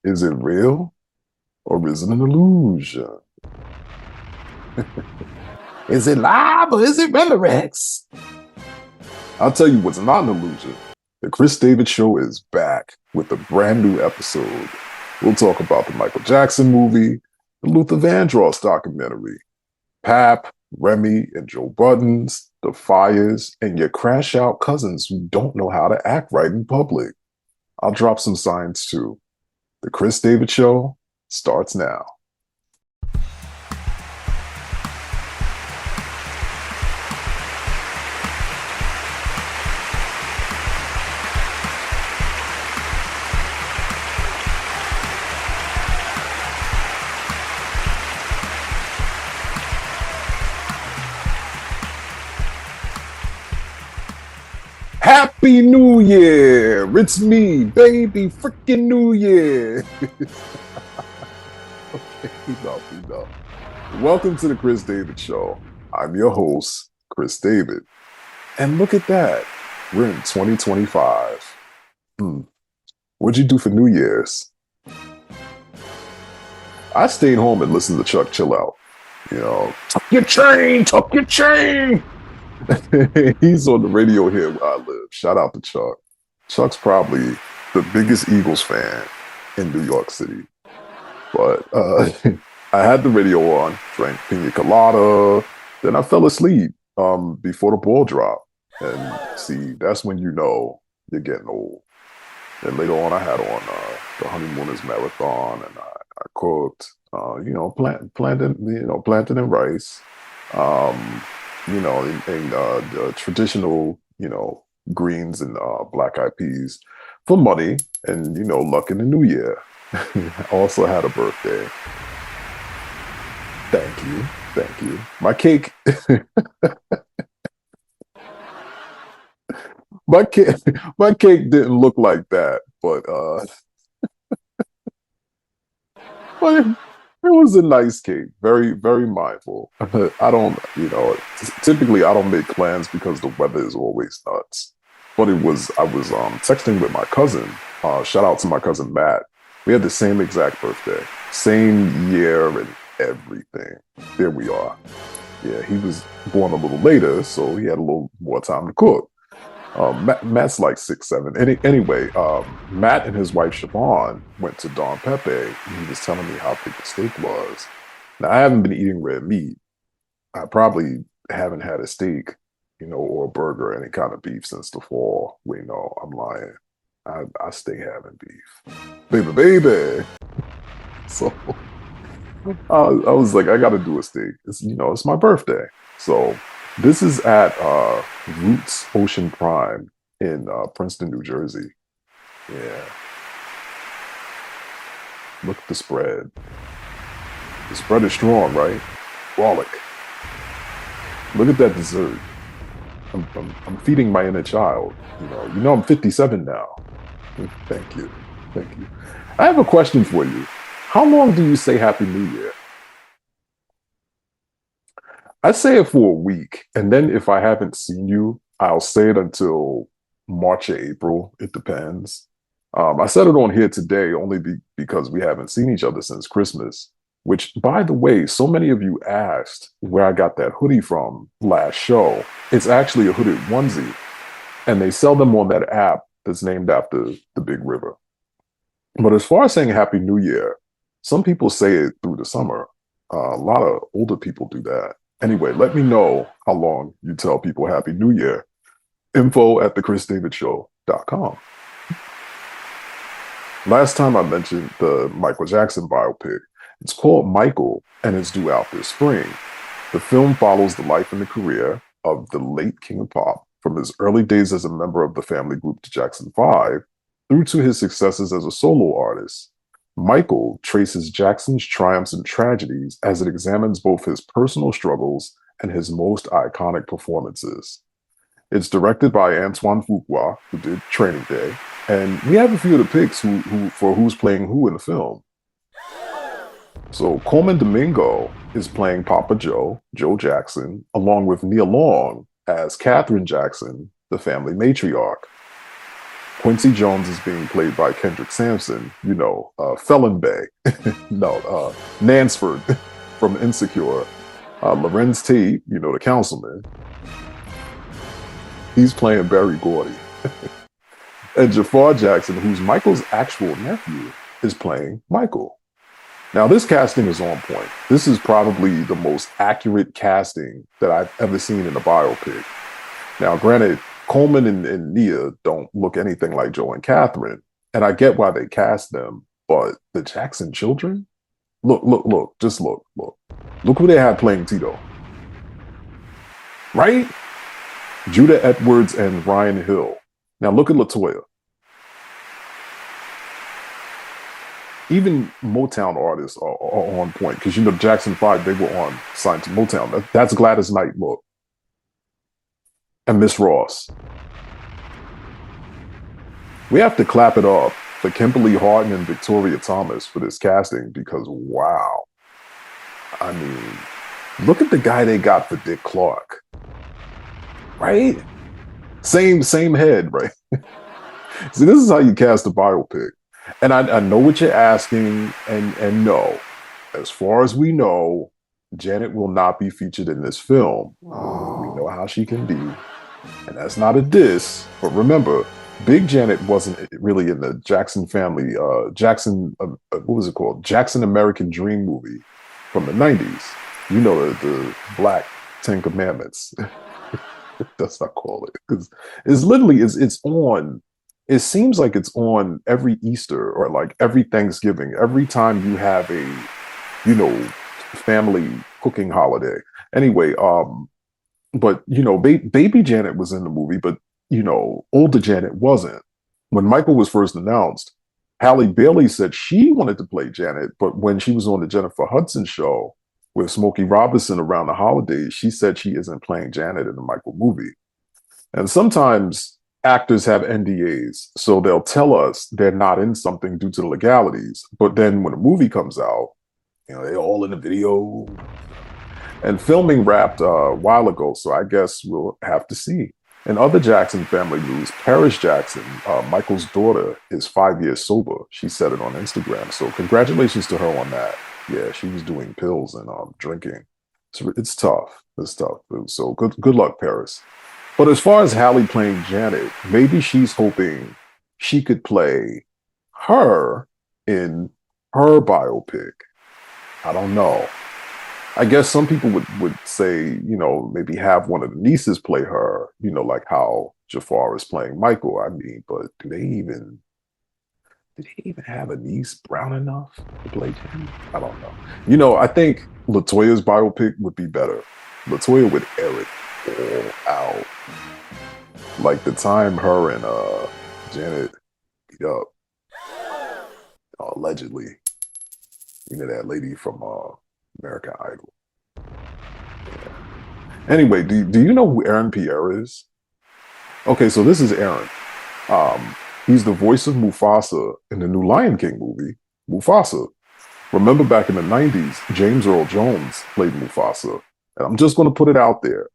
Is it real or is it an illusion? Is it live or is it Memorex? I'll tell you what's not an illusion. The Cris David Show is back with a brand new episode. We'll talk about the Michael Jackson movie, the Luther Vandross documentary, Pap, Remy, and Joe Buddens, the fires, and your crash out cousins who don't know how to act right in public. I'll drop some signs too. The Cris David Show starts now. Happy New Year! It's me, baby, freaking New Year! Okay, enough. Welcome to the Cris David Show. I'm your host, Cris David. And look at that. We're in 2025. What'd you do for New Year's? I stayed home and listened to Chuck chill out. You know, tuck your chain! He's on the radio here where I live. Shout out to Chuck. Chuck's probably the biggest Eagles fan in New York City. But I had the radio on, drank pina colada, then I fell asleep before the ball dropped. And see, that's when you know you're getting old. And later on, I had on the Honeymooners Marathon, and I cooked, plantain and rice. Traditional, greens and black-eyed peas for money and, luck in the new year. I also had a birthday. Thank you. My cake, my cake didn't look like that, but it was a nice cake. Very, very mindful. I don't, typically I don't make plans because the weather is always nuts. But I was texting with my cousin. Shout out to my cousin Matt. We had the same exact birthday, same year and everything. There we are. Yeah, he was born a little later, so he had a little more time to cook. Matt's like 6'7". Anyway, Matt and his wife Siobhan went to Don Pepe, and he was telling me how big the steak was. Now, I haven't been eating red meat. I probably haven't had a steak, or a burger, any kind of beef since the fall. Wait, no, I'm lying. I stay having beef. Baby. So I was like, I got to do a steak. It's my birthday. So this is at Roots Ocean Prime in Princeton, New Jersey. Yeah. Look at the spread. The spread is strong, right? Frolic. Look at that dessert. I'm feeding my inner child. I'm 57 now. Thank you. I have a question for you. How long do you say Happy New Year? I say it for a week, and then if I haven't seen you, I'll say it until March or April. It depends. I said it on here today only because we haven't seen each other since Christmas, which, by the way, so many of you asked where I got that hoodie from last show. It's actually a hooded onesie, and they sell them on that app that's named after the big river. But as far as saying Happy New Year, some people say it through the summer. A lot of older people do that. Anyway, let me know how long you tell people Happy New Year. info@thecrisdavidshow.com. Last time I mentioned the Michael Jackson biopic. It's called Michael, and it's due out this spring. The film follows the life and the career of the late King of Pop, from his early days as a member of the family group the Jackson 5, through to his successes as a solo artist. Michael traces Jackson's triumphs and tragedies as it examines both his personal struggles and his most iconic performances. It's directed by Antoine Fuqua, who did Training Day, and we have a few of the picks for who's playing who in the film. So Coleman Domingo is playing Papa Joe Jackson, along with Nia Long as Catherine Jackson, the family matriarch. Quincy Jones is being played by Kendrick Sampson, Felon Bay, no, Nansford from Insecure. Lorenz Tate, the councilman, he's playing Barry Gordy. And Jafar Jackson, who's Michael's actual nephew, is playing Michael. Now, this casting is on point. This is probably the most accurate casting that I've ever seen in a biopic. Now, granted, Coleman and Nia don't look anything like Joe and Catherine, and I get why they cast them, but the Jackson children? Look, just look. Look who they had playing Tito. Right? Judah Edwards and Ryan Hill. Now look at LaToya. Even Motown artists are on point because Jackson 5, they were signed to Motown. That's Gladys Knight, look. And Miss Ross. We have to clap it up for Kimberly Harden and Victoria Thomas for this casting because wow. I mean, look at the guy they got for Dick Clark. Right? Same head, right? See, this is how you cast a biopic. And I know what you're asking, and no, as far as we know, Janet will not be featured in this film. We know how she can be. And that's not a diss, but remember, Big Janet wasn't really in the Jackson family, what was it called? Jackson American Dream movie from the 90s. The Black Ten Commandments. That's not call it. Because it's literally, it's on, it seems like it's on every Easter or like every Thanksgiving, every time you have a, family cooking holiday. Anyway, but, baby Janet was in the movie, but, older Janet wasn't. When Michael was first announced, Halle Bailey said she wanted to play Janet, but when she was on the Jennifer Hudson show with Smokey Robinson around the holidays, she said she isn't playing Janet in the Michael movie. And sometimes actors have NDAs, so they'll tell us they're not in something due to the legalities. But then when a movie comes out, they're all in the video. And filming wrapped a while ago, so I guess we'll have to see. In other Jackson family news, Paris Jackson, Michael's daughter, is 5 years sober. She said it on Instagram. So congratulations to her on that. Yeah, she was doing pills and drinking. So it's tough. It's tough. So good luck, Paris. But as far as Halle playing Janet, maybe she's hoping she could play her in her biopic. I don't know. I guess some people would say, maybe have one of the nieces play her, like how Jafar is playing Michael. I mean, but did they even have a niece brown enough to play Janet? I don't know. I think LaToya's biopic would be better. LaToya would air it all out. Like the time her and Janet beat up, allegedly. That lady from American Idol. Yeah. Anyway, do you know who Aaron Pierre is? Okay, so this is Aaron. He's the voice of Mufasa in the new Lion King movie, Mufasa. Remember back in the 90s, James Earl Jones played Mufasa. And I'm just going to put it out there.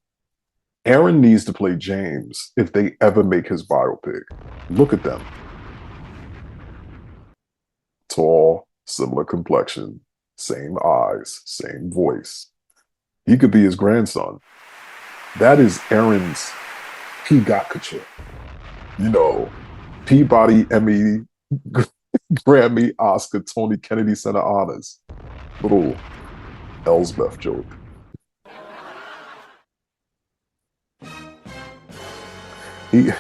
Aaron needs to play James if they ever make his biopic. Look at them. Tall, similar complexion, same eyes, same voice. He could be his grandson. That is Aaron's Peacock-culture. Peabody, Emmy, Grammy, Oscar, Tony Kennedy Center honors. Little Elsbeth joke. He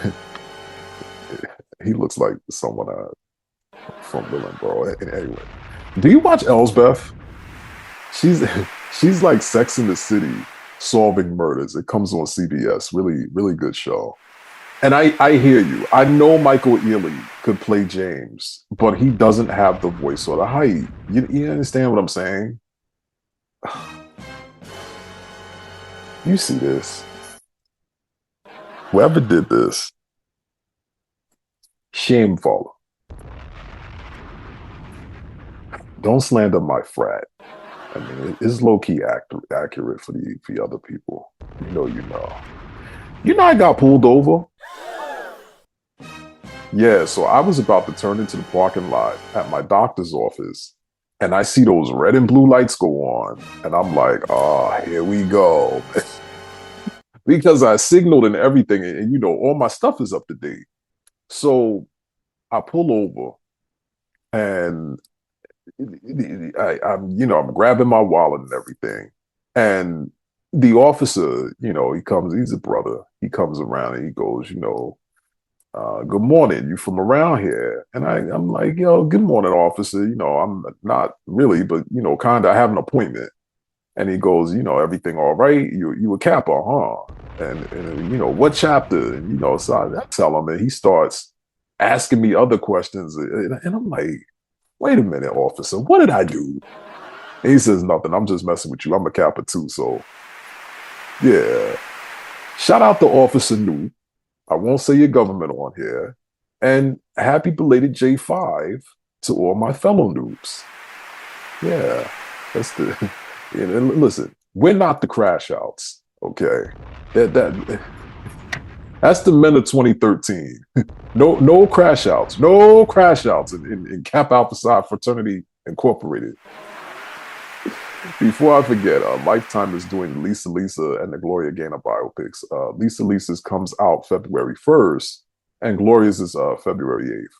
looks like someone from Willenboro. Anyway, do you watch Elsbeth? She's like Sex in the City solving murders. It comes on CBS. Really, really good show. And I hear you. I know Michael Ealy could play James, but he doesn't have the voice or the height. You understand what I'm saying? You see this. Whoever did this, shameful. Don't slander my frat. I mean, it's low-key accurate for the other people. You know. I got pulled over. Yeah, so I was about to turn into the parking lot at my doctor's office, and I see those red and blue lights go on, and I'm like, oh, here we go. Because I signaled and everything, and you know, all my stuff is up to date. So I pull over and I'm grabbing my wallet and everything. And the officer, he's a brother. He comes around and he goes, good morning. You from around here? And I'm like, yo, good morning, officer. I'm not really, but kind of I have an appointment. And he goes, everything all right? You a Kappa, huh? And what chapter? And so I tell him, and he starts asking me other questions, and I'm like, wait a minute, officer, what did I do? And he says, nothing. I'm just messing with you. I'm a Kappa too, so yeah. Shout out to Officer New. I won't say your government on here. And happy belated J5 to all my fellow noobs. Yeah, that's the. And listen, we're not the crash outs, okay? That's the men of 2013. No crash outs. No crash outs in Kappa Alpha Psi Fraternity Incorporated. Before I forget, Lifetime is doing Lisa and the Gloria Gaynor biopics. Lisa's comes out February 1st, and Gloria's is February 8th.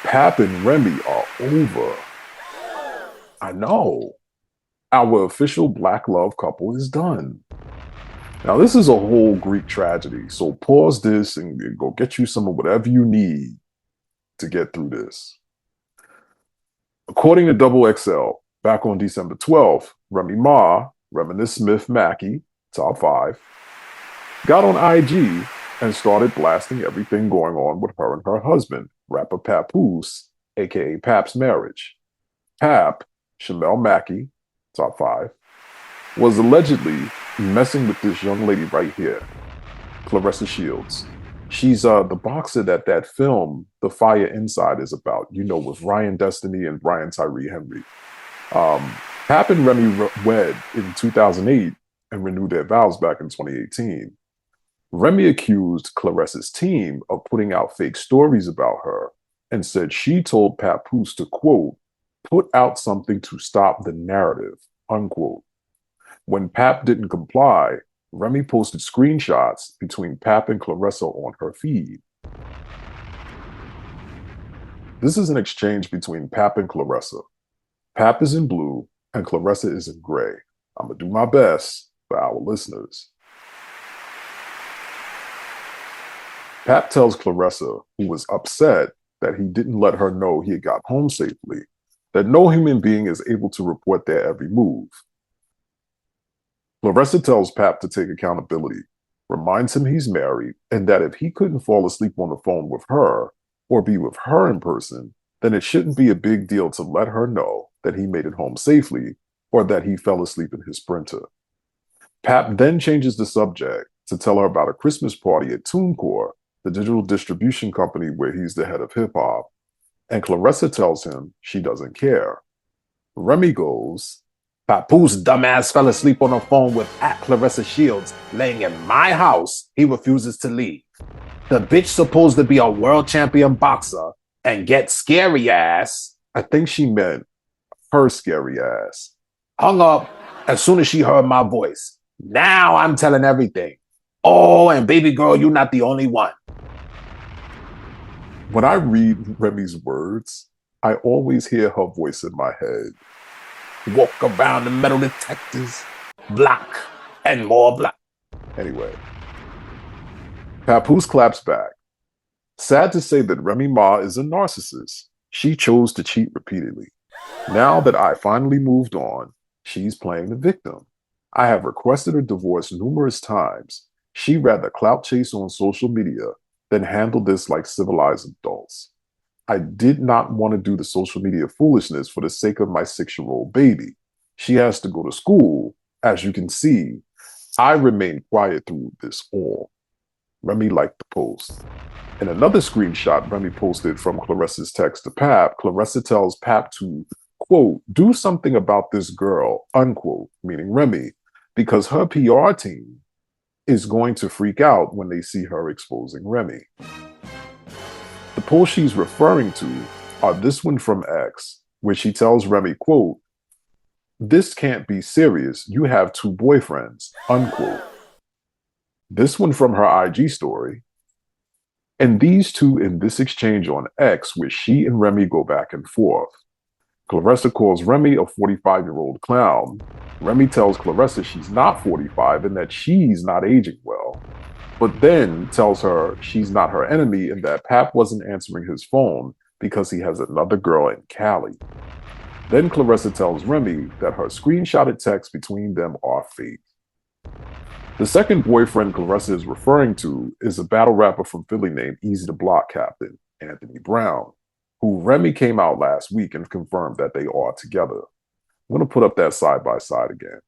Pap and Remy are over. I know. Our official Black love couple is done. Now, this is a whole Greek tragedy, so pause this and go get you some of whatever you need to get through this. According to Double XL, back on December 12th, Remy Ma, Reminisce Smith Mackey, top 5, got on IG and started blasting everything going on with her and her husband, rapper Papoose, aka Pap's Marriage. Pap, Shamel Mackey, top 5, was allegedly messing with this young lady right here, Claressa Shields. She's the boxer that film The Fire Inside is about, with Ryan Destiny and Brian Tyree Henry. Pap and Remy wed in 2008 and renewed their vows back in 2018. Remy accused Claressa's team of putting out fake stories about her and said she told Papoose to, quote, put out something to stop the narrative, unquote. When Pap didn't comply, Remy posted screenshots between Pap and Claressa on her feed. This is an exchange between Pap and Claressa. Pap is in blue and Claressa is in gray. I'm going to do my best for our listeners. Pap tells Claressa, who was upset that he didn't let her know he had got home safely, that no human being is able to report their every move. Claressa tells Pap to take accountability, reminds him he's married, and that if he couldn't fall asleep on the phone with her or be with her in person, then it shouldn't be a big deal to let her know that he made it home safely or that he fell asleep in his printer. Pap then changes the subject to tell her about a Christmas party at TuneCore, the digital distribution company where he's the head of hip-hop, and Claressa tells him she doesn't care. Remy goes, Papoose dumbass fell asleep on the phone with @Claressa Shields laying in my house. He refuses to leave. The bitch supposed to be a world champion boxer and get scary ass. I think she meant her scary ass. Hung up as soon as she heard my voice. Now I'm telling everything. Oh, and baby girl, you're not the only one. When I read Remy's words, I always hear her voice in my head. Walk around the metal detectors, block, and more block. Anyway, Papoose claps back. Sad to say that Remy Ma is a narcissist. She chose to cheat repeatedly. Now that I finally moved on, she's playing the victim. I have requested her divorce numerous times. She'd rather clout chase on social media than handle this like civilized adults. I did not want to do the social media foolishness for the sake of my 6-year-old baby. She has to go to school. As you can see, I remained quiet through this all. Remy liked the post. In another screenshot Remy posted from Claressa's text to Pap, Claressa tells Pap to, quote, do something about this girl, unquote, meaning Remy, because her PR team is going to freak out when they see her exposing Remy. posts she's referring to are this one from X, where she tells Remy, quote, "This can't be serious. You have two boyfriends," unquote. This one from her IG story. And these two in this exchange on X, where she and Remy go back and forth. Clarissa calls Remy a 45-year-old clown. Remy tells Clarissa she's not 45 and that she's not aging well, but then tells her she's not her enemy and that Pap wasn't answering his phone because he has another girl in Cali. Then Clarissa tells Remy that her screenshotted texts between them are fake. The second boyfriend Clarissa is referring to is a battle rapper from Philly named Easy the Block Captain, Anthony Brown, who Remy came out last week and confirmed that they are together. I'm going to put up that side by side again.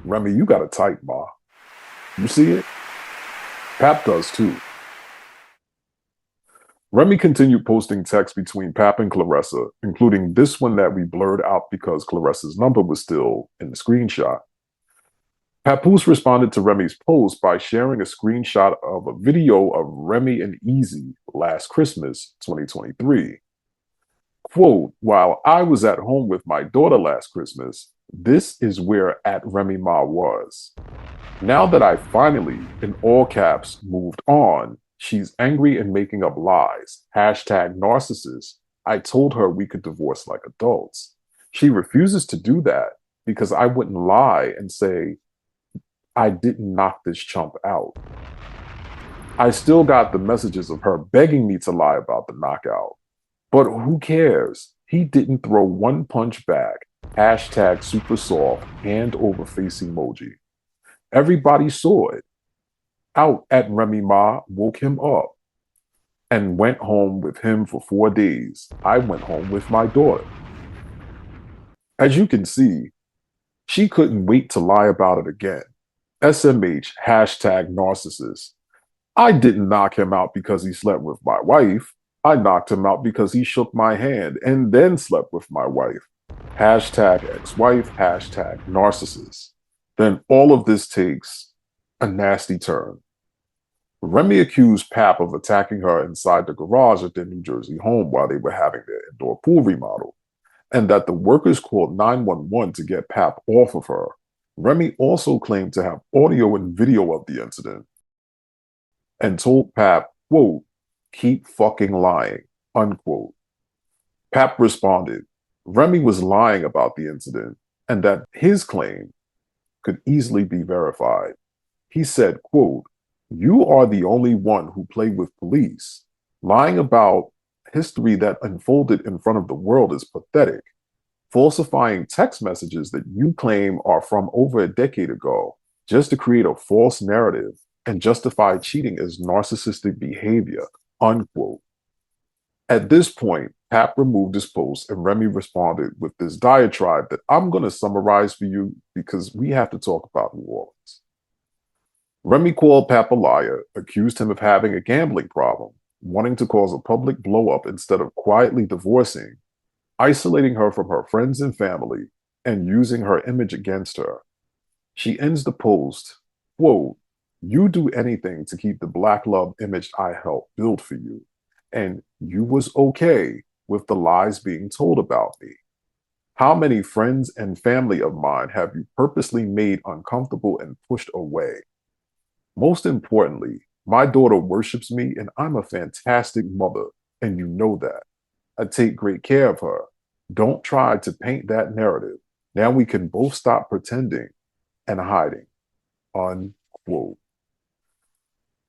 Remy, you got a type, ma. You see it? Pap does too. Remy continued posting texts between Pap and Clarissa, including this one that we blurred out because Clarissa's number was still in the screenshot. Papoose responded to Remy's post by sharing a screenshot of a video of Remy and Easy last Christmas, 2023. Quote, "While I was at home with my daughter last Christmas, this is where at Remy Ma was. Now that I finally, in all caps, moved on, she's angry and making up lies. Hashtag narcissist. I told her we could divorce like adults. She refuses to do that because I wouldn't lie and say I didn't knock this chump out. I still got the messages of her begging me to lie about the knockout. But who cares? He didn't throw one punch back. Hashtag super soft, hand over face emoji. Everybody saw it. Out at Remy Ma woke him up and went home with him for 4 days. I went home with my daughter." As you can see, she couldn't wait to lie about it again. SMH, hashtag narcissist. I didn't knock him out because he slept with my wife. I knocked him out because he shook my hand and then slept with my wife. Hashtag ex-wife, hashtag narcissist. Then all of this takes a nasty turn. Remy accused Pap of attacking her inside the garage at their New Jersey home while they were having their indoor pool remodel, and that the workers called 911 to get Pap off of her. Remy also claimed to have audio and video of the incident and told Pap, quote, "Keep fucking lying," unquote. Pap responded, Remy was lying about the incident and that his claim could easily be verified. He said, quote, "You are the only one who played with police. Lying about history that unfolded in front of the world is pathetic. Falsifying text messages that you claim are from over a decade ago just to create a false narrative and justify cheating as narcissistic behavior," unquote. At this point, Pap removed his post and Remy responded with this diatribe that I'm going to summarize for you because we have to talk about New Orleans. Remy called Pap a liar, accused him of having a gambling problem, wanting to cause a public blow-up instead of quietly divorcing, isolating her from her friends and family, and using her image against her. She ends the post, quote, "You do anything to keep the Black love image I helped build for you, and you was okay with the lies being told about me. How many friends and family of mine have you purposely made uncomfortable and pushed away? Most importantly, my daughter worships me and I'm a fantastic mother, and you know that. I take great care of her. Don't try to paint that narrative. Now we can both stop pretending and hiding," unquote.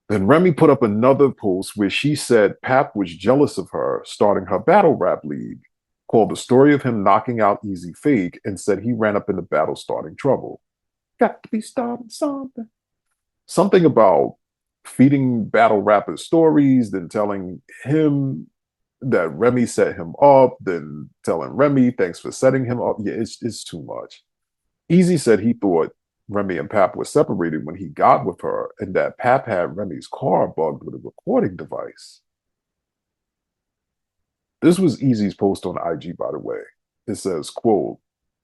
Then Remy put up another post where she said Pap was jealous of her starting her battle rap league, called the story of him knocking out Easy fake, and said he ran up in the battle starting trouble. Got to be starting something. Something about feeding battle rappers stories, then telling him that Remy set him up, then telling Remy thanks for setting him up. Yeah, it's too much. Easy said he thought Remy and Pap were separated when he got with her, and that Pap had Remy's car bugged with a recording device. This was Easy's post on IG, by the way. It says, quote,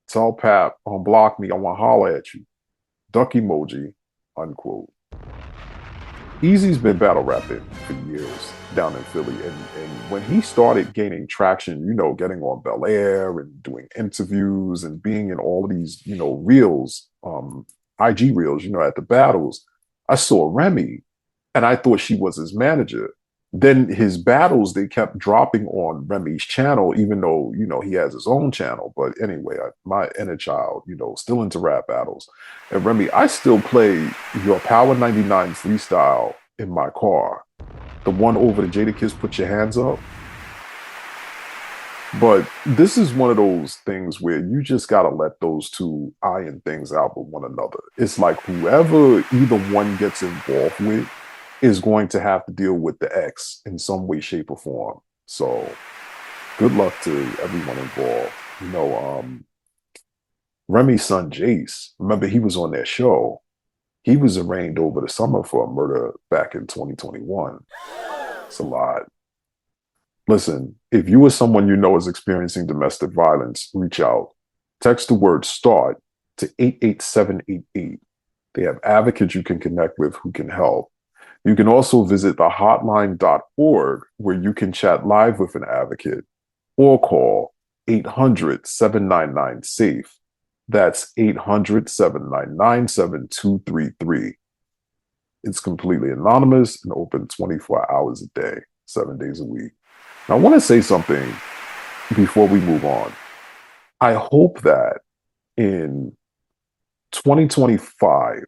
"Tell Pap, unblock me, I want to holler at you. Duck emoji," unquote. Easy's been battle rapping for years down in Philly. And when he started gaining traction, you know, getting on Bel Air and doing interviews and being in all of these, you know, reels, IG reels, you know, at the battles, I saw Remy and I thought she was his manager. Then his battles, they kept dropping on Remy's channel, even though, you know, he has his own channel. But anyway, my inner child, you know, still into rap battles. And Remy, I still play your Power 99 freestyle in my car. The one over the Jadakiss, Put Your Hands Up. But this is one of those things where you just got to let those two iron things out with one another. It's like whoever either one gets involved with is going to have to deal with the X in some way, shape, or form. So good luck to everyone involved. You know, Remy's son Jace, remember he was on that show. He was arraigned over the summer for a murder back in 2021. It's a lot. Listen, if you or someone you know is experiencing domestic violence, reach out. Text the word START to 88788. They have advocates you can connect with who can help. You can also visit thehotline.org where you can chat live with an advocate or call 800-799-SAFE. That's 800-799-7233. It's completely anonymous and open 24 hours a day, 7 days a week. Now, I want to say something before we move on. I hope that in 2025,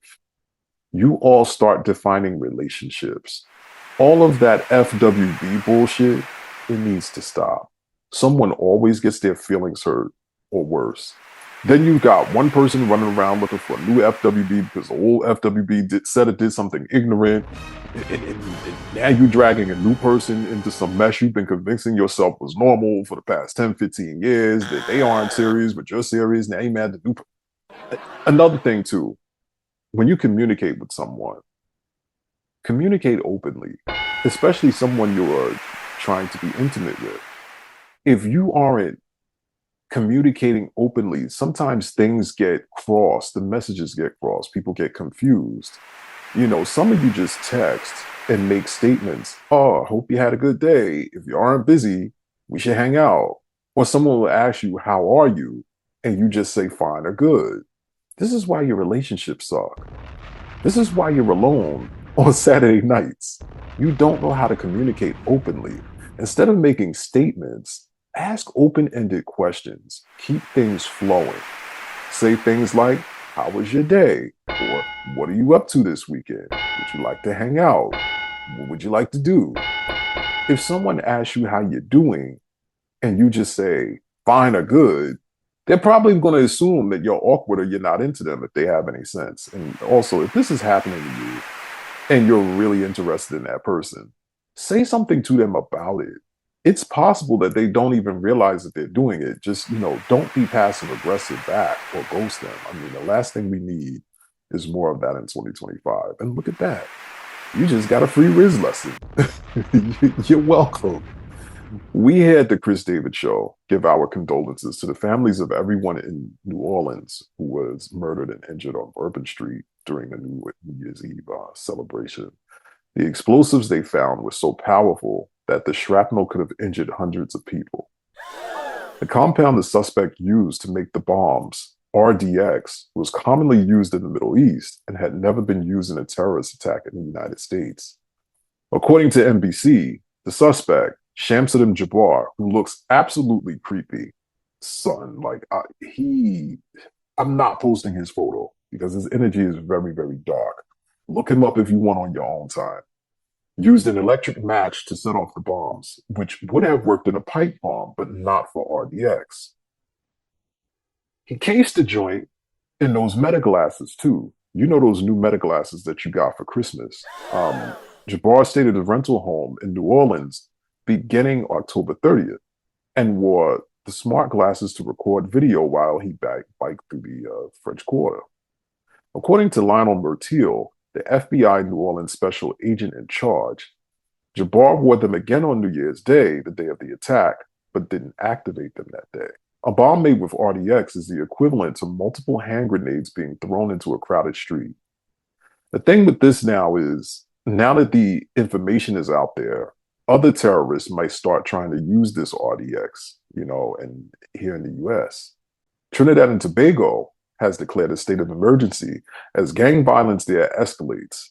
you all start defining relationships. All of that FWB bullshit, it needs to stop. Someone always gets their feelings hurt or worse. Then you've got one person running around looking for a new FWB because the old FWB said it did something ignorant. And now you're dragging a new person into some mess you've been convincing yourself was normal for the past 10, 15 years, that they aren't serious, but you're serious. Now you're mad at the new person. Another thing too, when you communicate with someone, communicate openly, especially someone you're trying to be intimate with. If you aren't communicating openly, sometimes things get crossed, the messages get crossed, people get confused. You know, some of you just text and make statements. Oh, I hope you had a good day. If you aren't busy, we should hang out. Or someone will ask you, how are you? And you just say fine or good. This is why your relationships suck. This is why you're alone on Saturday nights. You don't know how to communicate openly. Instead of making statements, ask open-ended questions. Keep things flowing. Say things like, how was your day? Or what are you up to this weekend? Would you like to hang out? What would you like to do? If someone asks you how you're doing and you just say, fine or good, they're probably going to assume that you're awkward or you're not into them if they have any sense. And also, if this is happening to you and you're really interested in that person, say something to them about it. It's possible that they don't even realize that they're doing it. Just, you know, don't be passive aggressive back or ghost them. I mean, the last thing we need is more of that in 2025. And look at that. You just got a free Riz lesson. You're welcome. We here at the Cris David Show give our condolences to the families of everyone in New Orleans who was murdered and injured on Bourbon Street during a New Year's Eve celebration. The explosives they found were so powerful that the shrapnel could have injured hundreds of people. The compound the suspect used to make the bombs, RDX, was commonly used in the Middle East and had never been used in a terrorist attack in the United States. According to NBC, the suspect, Shamsuddin Jabbar, who looks absolutely creepy, I'm not posting his photo because his energy is very, very dark. Look him up if you want on your own time. Used an electric match to set off the bombs, which would have worked in a pipe bomb, but not for RDX. He cased the joint in those meta glasses too. You know those new meta glasses that you got for Christmas. Jabbar stayed at a rental home in New Orleans beginning October 30th and wore the smart glasses to record video while he biked through the French Quarter. According to Lionel Murtiel, the FBI New Orleans special agent in charge, Jabbar wore them again on New Year's Day, the day of the attack, but didn't activate them that day. A bomb made with RDX is the equivalent to multiple hand grenades being thrown into a crowded street. The thing with this now is Now that the information is out there, other terrorists might start trying to use this RDX, and here in the US. Trinidad and Tobago has declared a state of emergency as gang violence there escalates.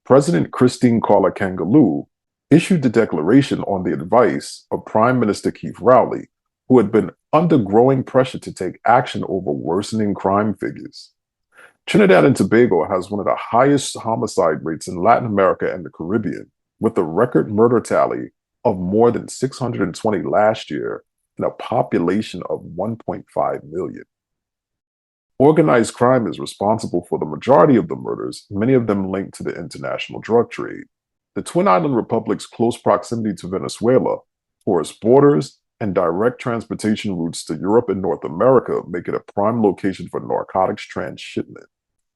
President Christine Carla Kangaloo issued the declaration on the advice of Prime Minister Keith Rowley, who had been under growing pressure to take action over worsening crime figures. Trinidad and Tobago has one of the highest homicide rates in Latin America and the Caribbean, with a record murder tally of more than 620 last year and a population of 1.5 million. Organized crime is responsible for the majority of the murders, many of them linked to the international drug trade. The Twin Island Republic's close proximity to Venezuela, porous borders, and direct transportation routes to Europe and North America make it a prime location for narcotics transshipment.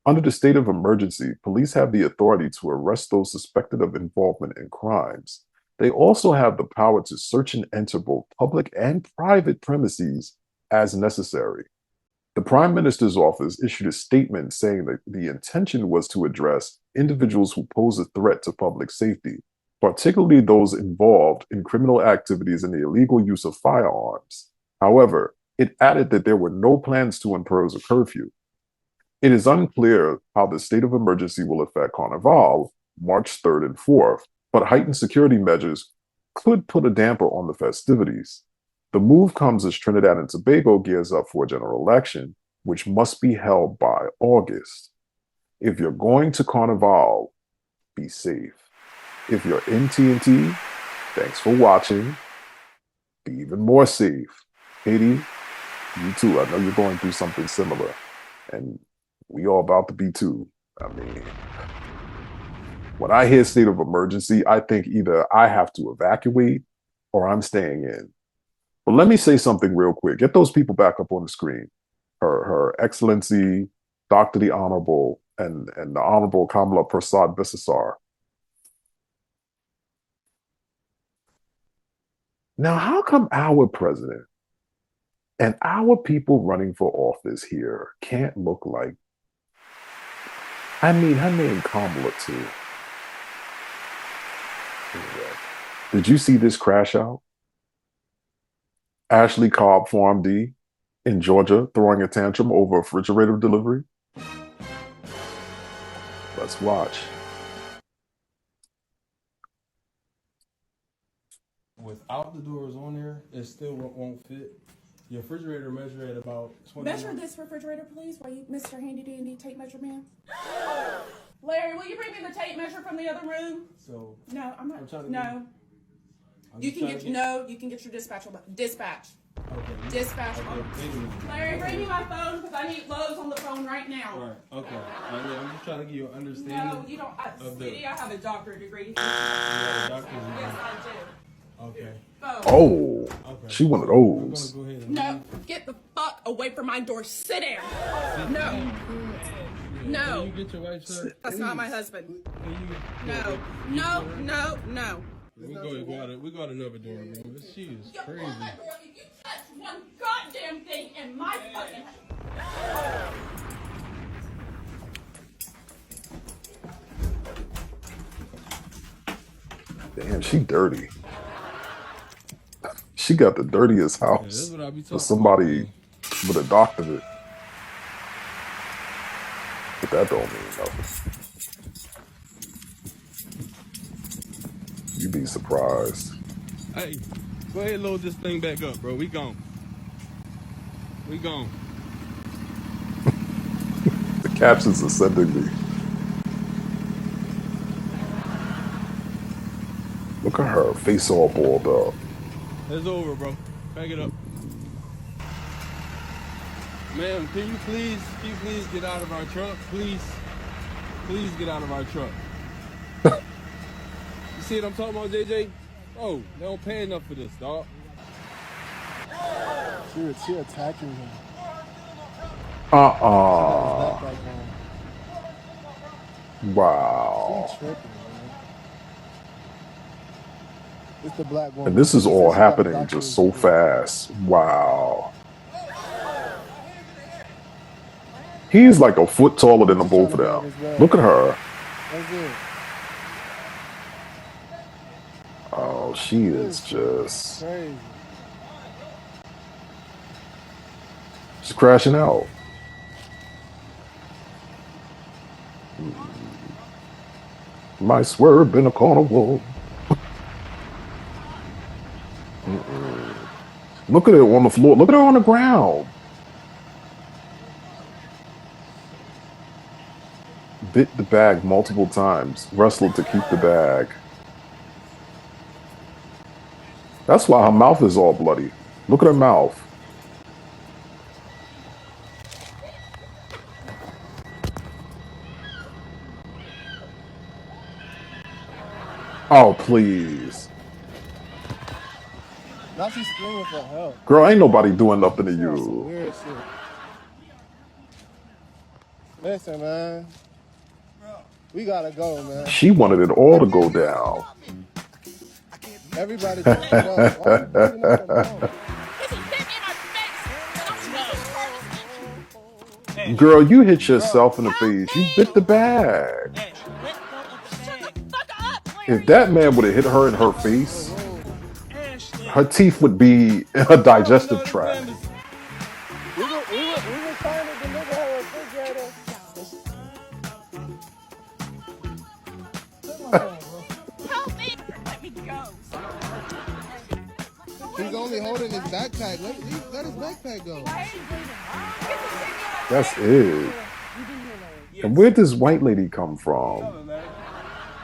Under the state of emergency, police have the authority to arrest those suspected of involvement in crimes. They also have the power to search and enter both public and private premises as necessary. The Prime Minister's office issued a statement saying that the intention was to address individuals who pose a threat to public safety, particularly those involved in criminal activities and the illegal use of firearms. However, it added that there were no plans to impose a curfew. It is unclear how the state of emergency will affect Carnival, March 3rd and 4th, but heightened security measures could put a damper on the festivities. The move comes as Trinidad and Tobago gears up for a general election, which must be held by August. If you're going to Carnival, be safe. If you're in TNT, thanks for watching. Be even more safe. Katie, you too. I know you're going through something similar, and we all about to be too. I mean, when I hear state of emergency, I think either I have to evacuate or I'm staying in. But let me say something real quick. Get those people back up on the screen. Her Excellency, Dr. the Honorable, and the Honorable Kamala Prasad Visasar. Now, how come our president and our people running for office here can't look like, I mean, her name Kamala too. Anyway, did you see this crash out? Ashley Cobb, Farm D, in Georgia, throwing a tantrum over a refrigerator delivery? Let's watch. Without the doors on there, it still won't fit. Your refrigerator measure at about 20. Measure this refrigerator, please, while you, Mr. Handy Dandy tape measure man. Larry, will you bring me the tape measure from the other room? So no, I'm not. I'm No. You can get no. You can get your dispatch. Dispatch. Okay. Dispatch. Okay. Larry, bring me my phone because I need Lowe's on the phone right now. All right. Okay. Yeah, I'm just trying to give you an understanding. No, you don't. Sweetie, I have a doctorate degree. You got a doctor's degree? Yes, I do. Okay. Phone. Oh, Okay. she one of I'm those. gonna go ahead and No, get the fuck away from my door. Sit down. No. No. Can you get your white shirt? That's not my husband. Can you, No. No. No. No. We got another door, bro. She is You crazy. open that door if you touch one goddamn thing in my fucking Damn, she dirty. She got the dirtiest Yeah, house that's what I be for talking somebody about, with a doctorate. But that don't mean nothing. You be surprised. Hey, go ahead and load this thing back up, bro. We gone. We gone. The captions are sending me. Look at her, face all balled up. It's over, bro. Pack it up. Ma'am, can you please get out of our truck? Please get out of our truck. You see what I'm talking about, JJ? Oh, they don't pay enough for this, dog. She attacking him. Wow. She tripping, man. It's the black woman. And this is all She got a happening doctorate just so degree. fast. Wow. He's like a foot taller than the both of them. Look at her. That's it. she is This shit is just crazy. she's crashing out. My swerve in a carnival. Look at her on the floor. Look at her on the ground. Bit the bag multiple times. Wrestled to keep the bag. That's why her mouth is all bloody. Look at her mouth. Oh, please. Now she's screaming for help. Girl, ain't nobody doing nothing to That's some you. weird shit. Listen, man. We gotta go, man. She wanted it all to go down. Everybody just go. Why you breathing out the phone? Girl, you hit yourself in the face. You bit the bag. If that man would have hit her in her face, her teeth would be in her digestive tract. We were trying to deliver her a refrigerator. Help me! Let me go. He's only holding his backpack. Let his backpack go. That's it. And where'd this white lady come from?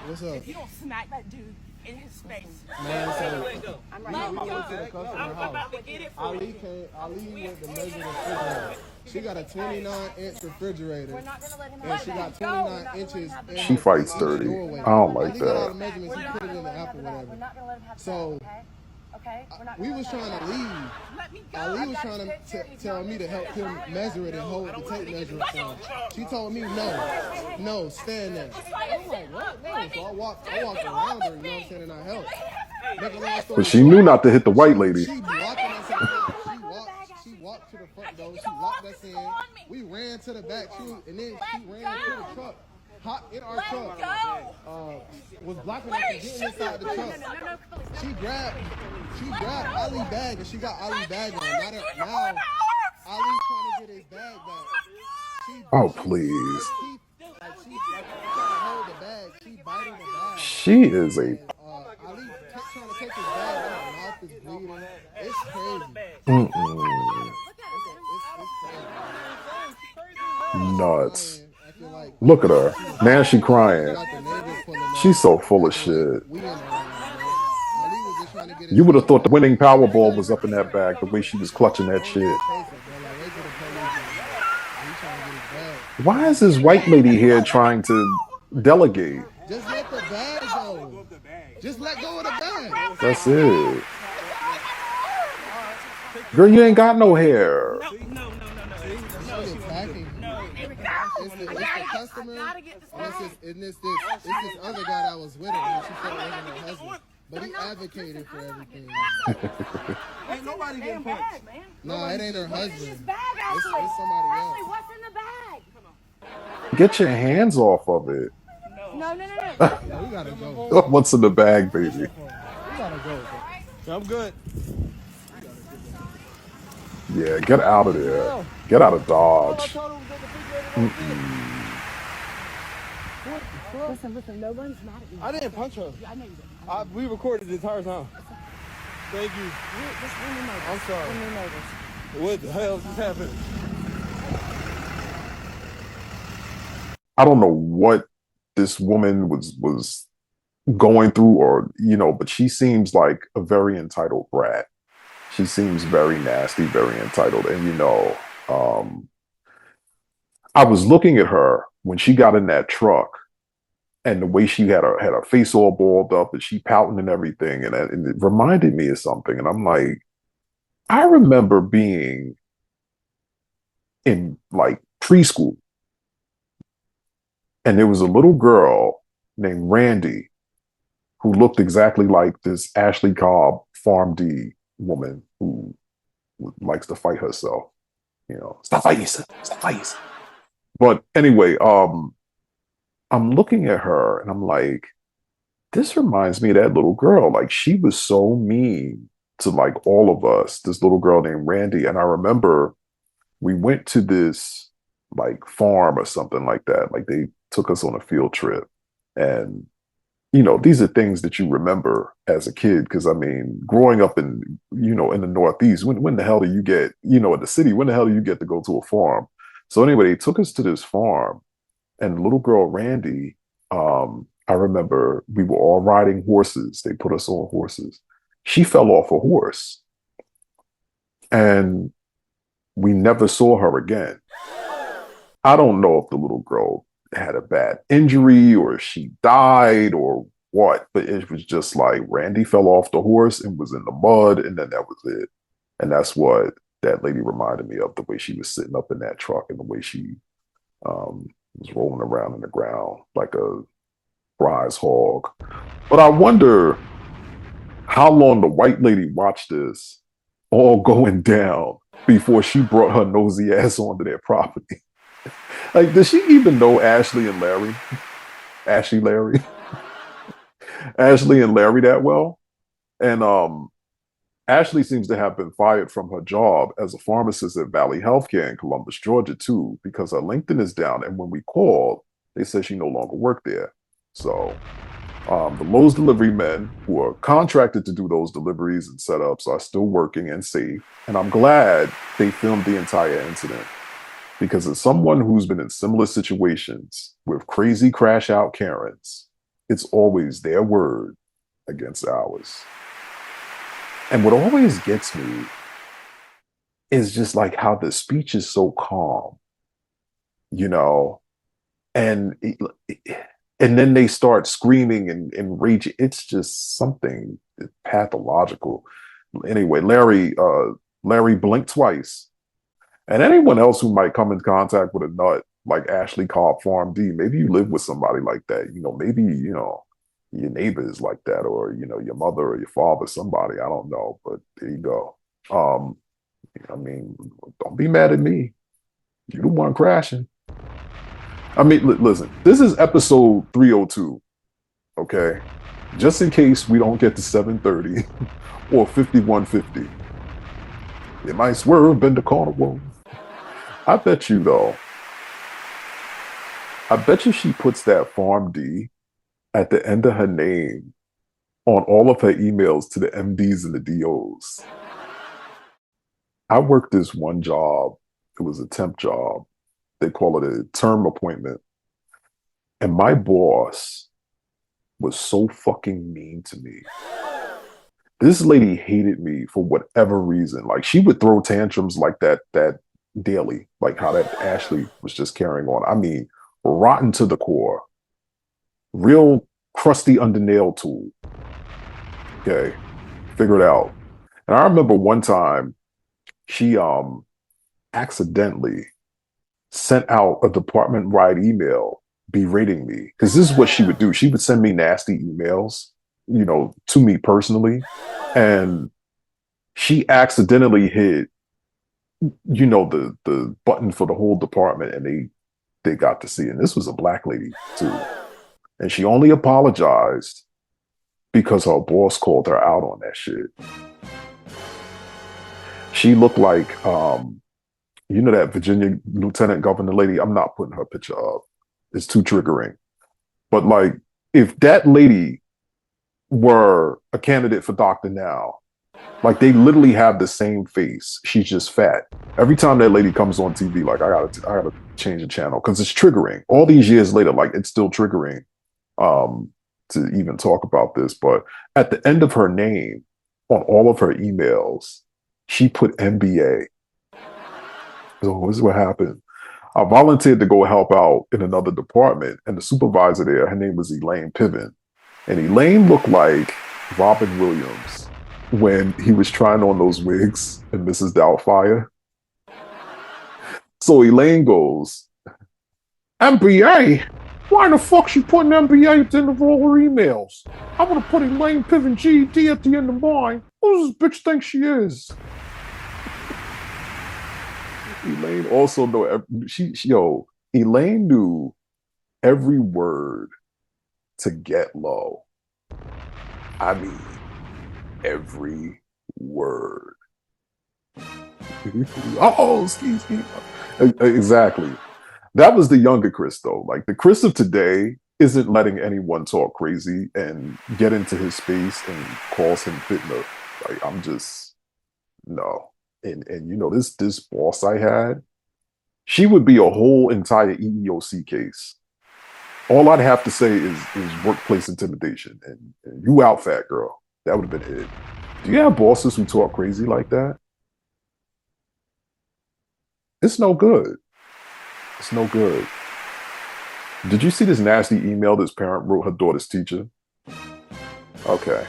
What's up? If you don't smack that dude in his face. Man, so I'm we right went here. to the customer I'm house. about to get it for Ali you. went to measure the refrigerator. She got a 29-inch refrigerator. We're not gonna let him And she got 29 inches in She fights in the dirty. doorway. I don't like Ali got all the that. measurements. He put it in the app or We're whatever. not gonna let him have So, that, okay? We're not we gonna was let him trying to leave. Let me go. Ali was trying to tell me to help him measure it and hold the tape measure for him. She told me no, stand there. I'm like, what? No. So I walked around her, you know what I'm saying, and I helped. Make a long story But she knew not to hit the white lady. She blocking us in the front. She walked to the front door. She locked us in. We ran to the back. She ran to the truck. Hot in our truck. Was blocking us from getting inside the truck. She grabbed Ali bag and she got Ali bag on. Now Ali trying to get his bag back. Oh, please. Trying to hold the bag. She biting the bag. She is a Ali trying to take his bag out. Her mouth is bleeding. It's crazy. nuts. Look at her. Now she crying. She's so full of shit. You would have thought the winning Powerball was up in that bag the way she was clutching that shit. Why is this white lady here trying to delegate? Just let the bag go. Just let go of the bag. That's it. Girl, you ain't got no hair. It's the customer. And it's this other guy that was with her. And she said it wasn't her husband. But he advocated for everything. Ain't nobody getting punched. No, it ain't her husband. It's bag, It's Ashley. somebody else. Ashley, what's in the bag? Get your hands off of it. No. Yeah, we gotta go. What's in the bag, baby? We gotta go. I'm good. Yeah, get out of there. Get out of Dodge. Listen, no one's mad at you. I didn't punch her. I know you didn't. We recorded the entire time. Thank you. Just ring your neighbors. I'm sorry. Ring your neighbors. What the hell just happened? I don't know what this woman was going through, or but she seems like a very entitled brat. She seems very nasty, very entitled, and I was looking at her when she got in that truck, and the way she had her face all balled up, and she pouting and everything, and it reminded me of something. And I'm like, I remember being in like preschool, and there was a little girl named Randy who looked exactly like this Ashley Cobb Farm D woman who likes to fight herself. Stop fighting yourself. Stop fighting yourself. But anyway, I'm looking at her and I'm like, this reminds me of that little girl. Like, she was so mean to like all of us, this little girl named Randy. And I remember we went to this like farm or something like that. Like, they took us on a field trip. And, you know, these are things that you remember as a kid. Cause I mean, growing up in, you know, in the Northeast, when the hell do you get, you know, in the city, when the hell do you get to go to a farm? So anyway, they took us to this farm, and little girl Randy, I remember we were all riding horses. They put us on horses. She fell off a horse, and we never saw her again. I don't know if the little girl had a bad injury or she died or what, but it was just like Randy fell off the horse and was in the mud, and then that was it. And that's what that lady reminded me of, the way she was sitting up in that truck and the way she was rolling around in the ground like a prize hog. But I wonder how long the white lady watched this all going down before she brought her nosy ass onto their property. Like, does she even know Ashley and Larry? Ashley and Larry that well? And Ashley seems to have been fired from her job as a pharmacist at Valley Healthcare in Columbus, Georgia, too, because her LinkedIn is down. And when we called, they said she no longer worked there. So the Lowe's delivery men who are contracted to do those deliveries and setups are still working and safe. And I'm glad they filmed the entire incident, because as someone who's been in similar situations with crazy crash out Karens, it's always their word against ours. And what always gets me is just like how the speech is so calm, you know, and then they start screaming and raging. It's just something pathological. Anyway, Larry blinked twice. And anyone else who might come in contact with a nut like Ashley Cobb Farm D, maybe you live with somebody like that. You know, maybe, you know, your neighbor is like that, or, you know, your mother or your father, somebody, I don't know, but there you go. I mean, don't be mad at me. You're the one crashing. I mean, listen, this is episode 302, okay? Just in case we don't get to 730 or 5150. It might swerve, bend the Carnival. I bet you, though, I bet you she puts that Farm D at the end of her name on all of her emails to the MDs and the DOs. I worked this one job. It was a temp job. They call it a term appointment. And my boss was so fucking mean to me. This lady hated me for whatever reason. Like, she would throw tantrums like that daily, like how that Ashley was just carrying on. I mean, rotten to the core. Real crusty under nail tool. Okay, figure it out. And I remember one time she accidentally sent out a department-wide email berating me, because this is what she would do. She would send me nasty emails, you know, to me personally, and she accidentally hit, you know, the button for the whole department, and they got to see it. And this was a black lady too. And she only apologized because her boss called her out on that shit. She looked like, you know, that Virginia Lieutenant Governor lady. I'm not putting her picture up. It's too triggering. But like, if that lady were a candidate for Dr. Now, like, they literally have the same face. She's just fat. Every time that lady comes on TV, like, I gotta change the channel because it's triggering. All these years later, like, it's still triggering to even talk about this. But at the end of her name, on all of her emails, she put MBA. So this is what happened. I volunteered to go help out in another department, and the supervisor there, her name was Elaine Piven. And Elaine looked like Robin Williams when he was trying on those wigs in Mrs. Doubtfire. So Elaine goes, MBA? Why the fuck she putting MBA at the end of all her emails? I would have put Elaine Piven GED at the end of mine. Who does this bitch think she is? Elaine also Elaine knew every word to Get Low. I mean, every word. Oh, excuse me. Exactly. That was the younger Chris, though. Like the Chris of today isn't letting anyone talk crazy and get into his space and calls him fitna. Like I'm just no. And you know this boss I had, she would be a whole entire EEOC case. All I'd have to say is workplace intimidation, and you out, fat girl. That would have been it. Do you have bosses who talk crazy like that? It's no good. It's no good. Did you see this nasty email this parent wrote her daughter's teacher? Okay.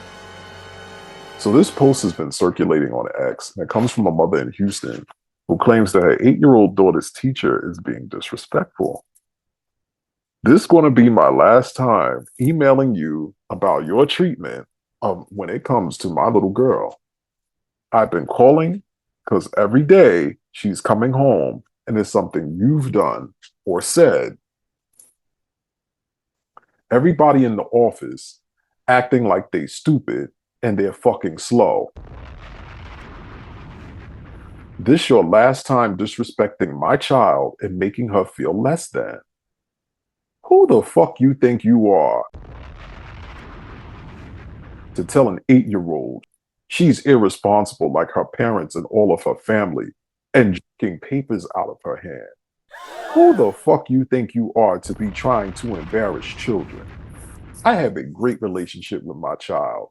So this post has been circulating on X, and it comes from a mother in Houston who claims that her 8-year-old daughter's teacher is being disrespectful. This is going to be my last time emailing you about your treatment when it comes to my little girl. I've been calling because every day she's coming home and it's something you've done or said. Everybody in the office acting like they stupid and they're fucking slow. This your last time disrespecting my child and making her feel less than. Who the fuck you think you are to tell an 8-year-old she's irresponsible like her parents and all of her family and jerking papers out of her hand? Who the fuck you think you are to be trying to embarrass children? I have a great relationship with my child,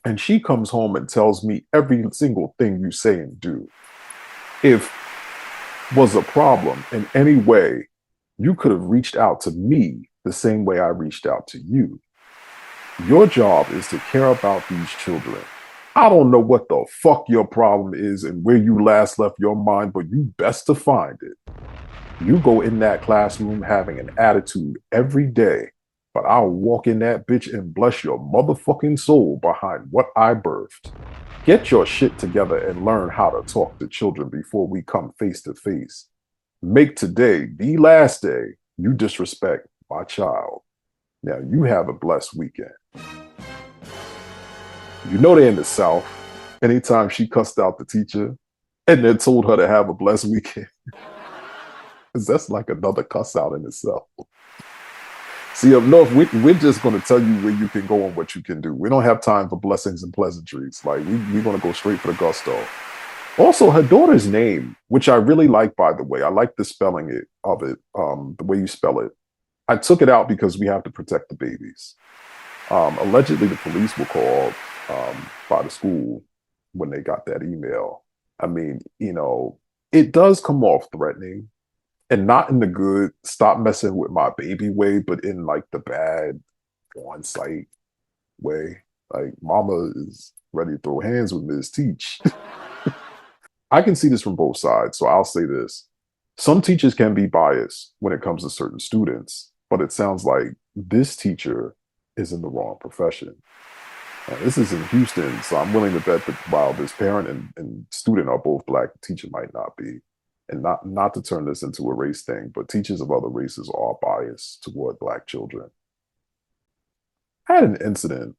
and she comes home and tells me every single thing you say and do. If was a problem in any way, you could have reached out to me the same way I reached out to you. Your job is to care about these children. I don't know what the fuck your problem is and where you last left your mind, but you best to find it. You go in that classroom having an attitude every day, but I'll walk in that bitch and bless your motherfucking soul behind what I birthed. Get your shit together and learn how to talk to children before we come face to face. Make today the last day you disrespect my child. Now you have a blessed weekend. You know they're in the South. Anytime she cussed out the teacher and then told her to have a blessed weekend, that's like another cuss out in itself. See, up north, we're just going to tell you where you can go and what you can do. We don't have time for blessings and pleasantries. Like, we're going to go straight for the gusto. Also, her daughter's name, which I really like, by the way, I like the spelling of it, the way you spell it. I took it out because we have to protect the babies. Allegedly, the police were called by the school when they got that email. I mean, you know, it does come off threatening, and not in the good, stop messing with my baby way, but in like the bad, on-site way. Like, mama is ready to throw hands with Ms. Teach. I can see this from both sides, so I'll say this. Some teachers can be biased when it comes to certain students, but it sounds like this teacher is in the wrong profession. This is in Houston, so I'm willing to bet that while this parent and student are both Black, the teacher might not be. And not to turn this into a race thing, but teachers of other races are biased toward Black children. I had an incident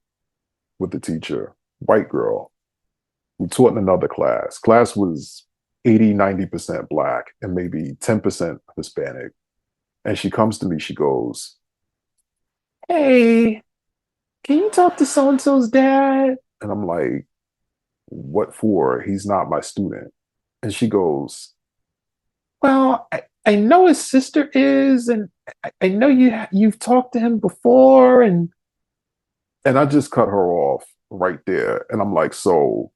with the teacher, white girl, who taught in another class. Class was 80, 90% Black and maybe 10% Hispanic. And she comes to me, she goes, "Hey, can you talk to so-and-so's dad?" And I'm like, "What for? He's not my student." And she goes, "Well, I know his sister is, and I know you've talked to him before." And I just cut her off right there. And I'm like, so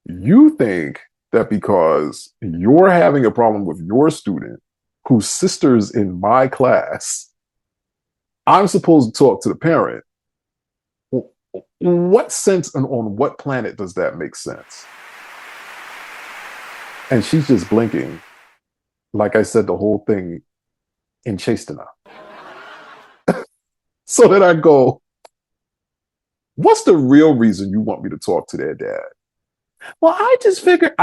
you think that because you're having a problem with your student whose sister's in my class, I'm supposed to talk to the parent? What sense and on what planet does that make sense? And she's just blinking. Like I said, the whole thing in Chastena. So then I go, what's the real reason you want me to talk to their dad? Well, I just figured,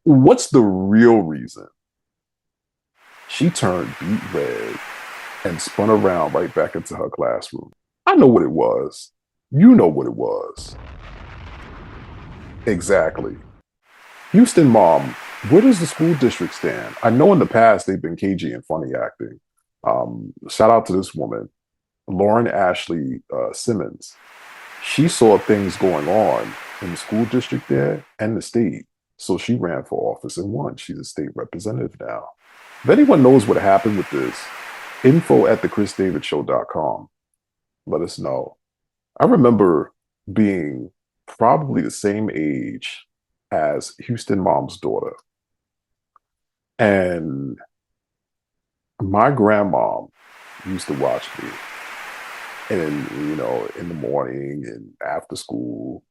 what's the real reason? She turned beet red and spun around right back into her classroom. I know what it was. You know what it was. Exactly. Houston mom, where does the school district stand? I know in the past they've been cagey and funny acting. Shout out to this woman, Lauren Ashley Simmons. She saw things going on in the school district there and the state. So she ran for office and won. She's a state representative now. If anyone knows what happened with this, info@thecrisdavidshow.com. Let us know. I remember being probably the same age as Houston mom's daughter. And my grandma used to watch me. And, you know, in the morning and after school.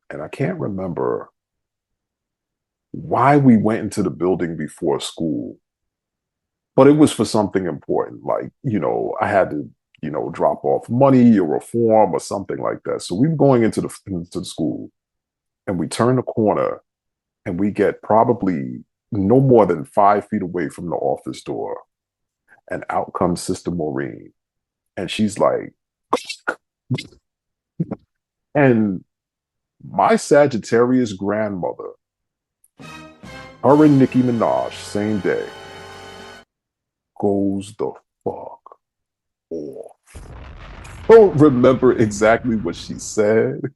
And I can't remember why we went into the building before school, but it was for something important. Like, you know, I had to, you know, drop off money or a form or something like that. So we were going into the school, and we turn the corner and we get probably no more than 5 feet away from the office door. And out comes Sister Maureen. And she's like, and my Sagittarius grandmother, her and Nicki Minaj, same day, goes the fuck off. I don't remember exactly what she said,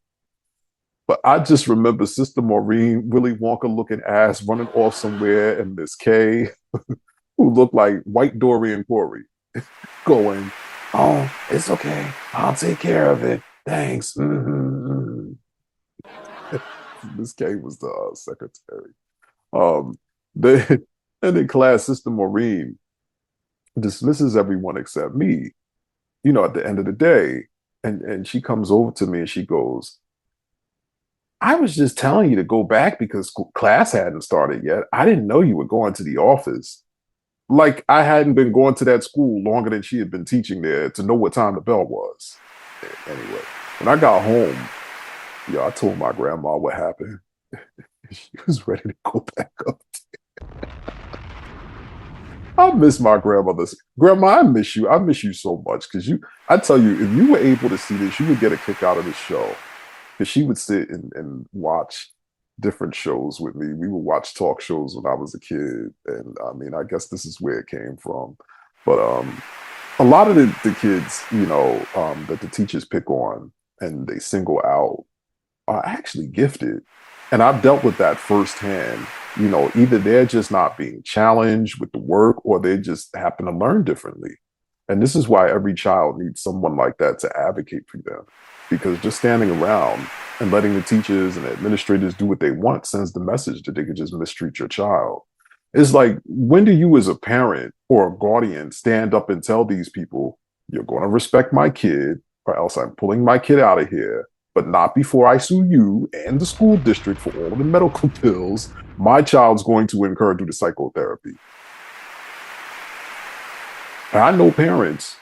but I just remember Sister Maureen, Willy Wonka looking ass running off somewhere, and Miss K, who looked like white Dorian Corey, going, "Oh, it's okay. I'll take care of it. Thanks." Mm-hmm. Miss K was the secretary. And in class, Sister Maureen dismisses everyone except me, you know, at the end of the day. And she comes over to me and she goes, "I was just telling you to go back because class hadn't started yet. I didn't know you were going to the office." Like I hadn't been going to that school longer than she had been teaching there to know what time the bell was. Anyway, when I got home, I told my grandma what happened. She was ready to go back up. I miss my grandmother's. Grandma, I miss you. I miss you so much because I tell you, if you were able to see this, you would get a kick out of this show. Because she would sit and watch different shows with me. We would watch talk shows when I was a kid. And I mean, I guess this is where it came from. But a lot of the kids, that the teachers pick on and they single out are actually gifted. And I've dealt with that firsthand. Either they're just not being challenged with the work or they just happen to learn differently. And this is why every child needs someone like that to advocate for them. Because just standing around and letting the teachers and administrators do what they want sends the message that they could just mistreat your child. It's like, when do you as a parent or a guardian stand up and tell these people, you're going to respect my kid or else I'm pulling my kid out of here, but not before I sue you and the school district for all of the medical bills my child's going to incur due to psychotherapy. And I know parents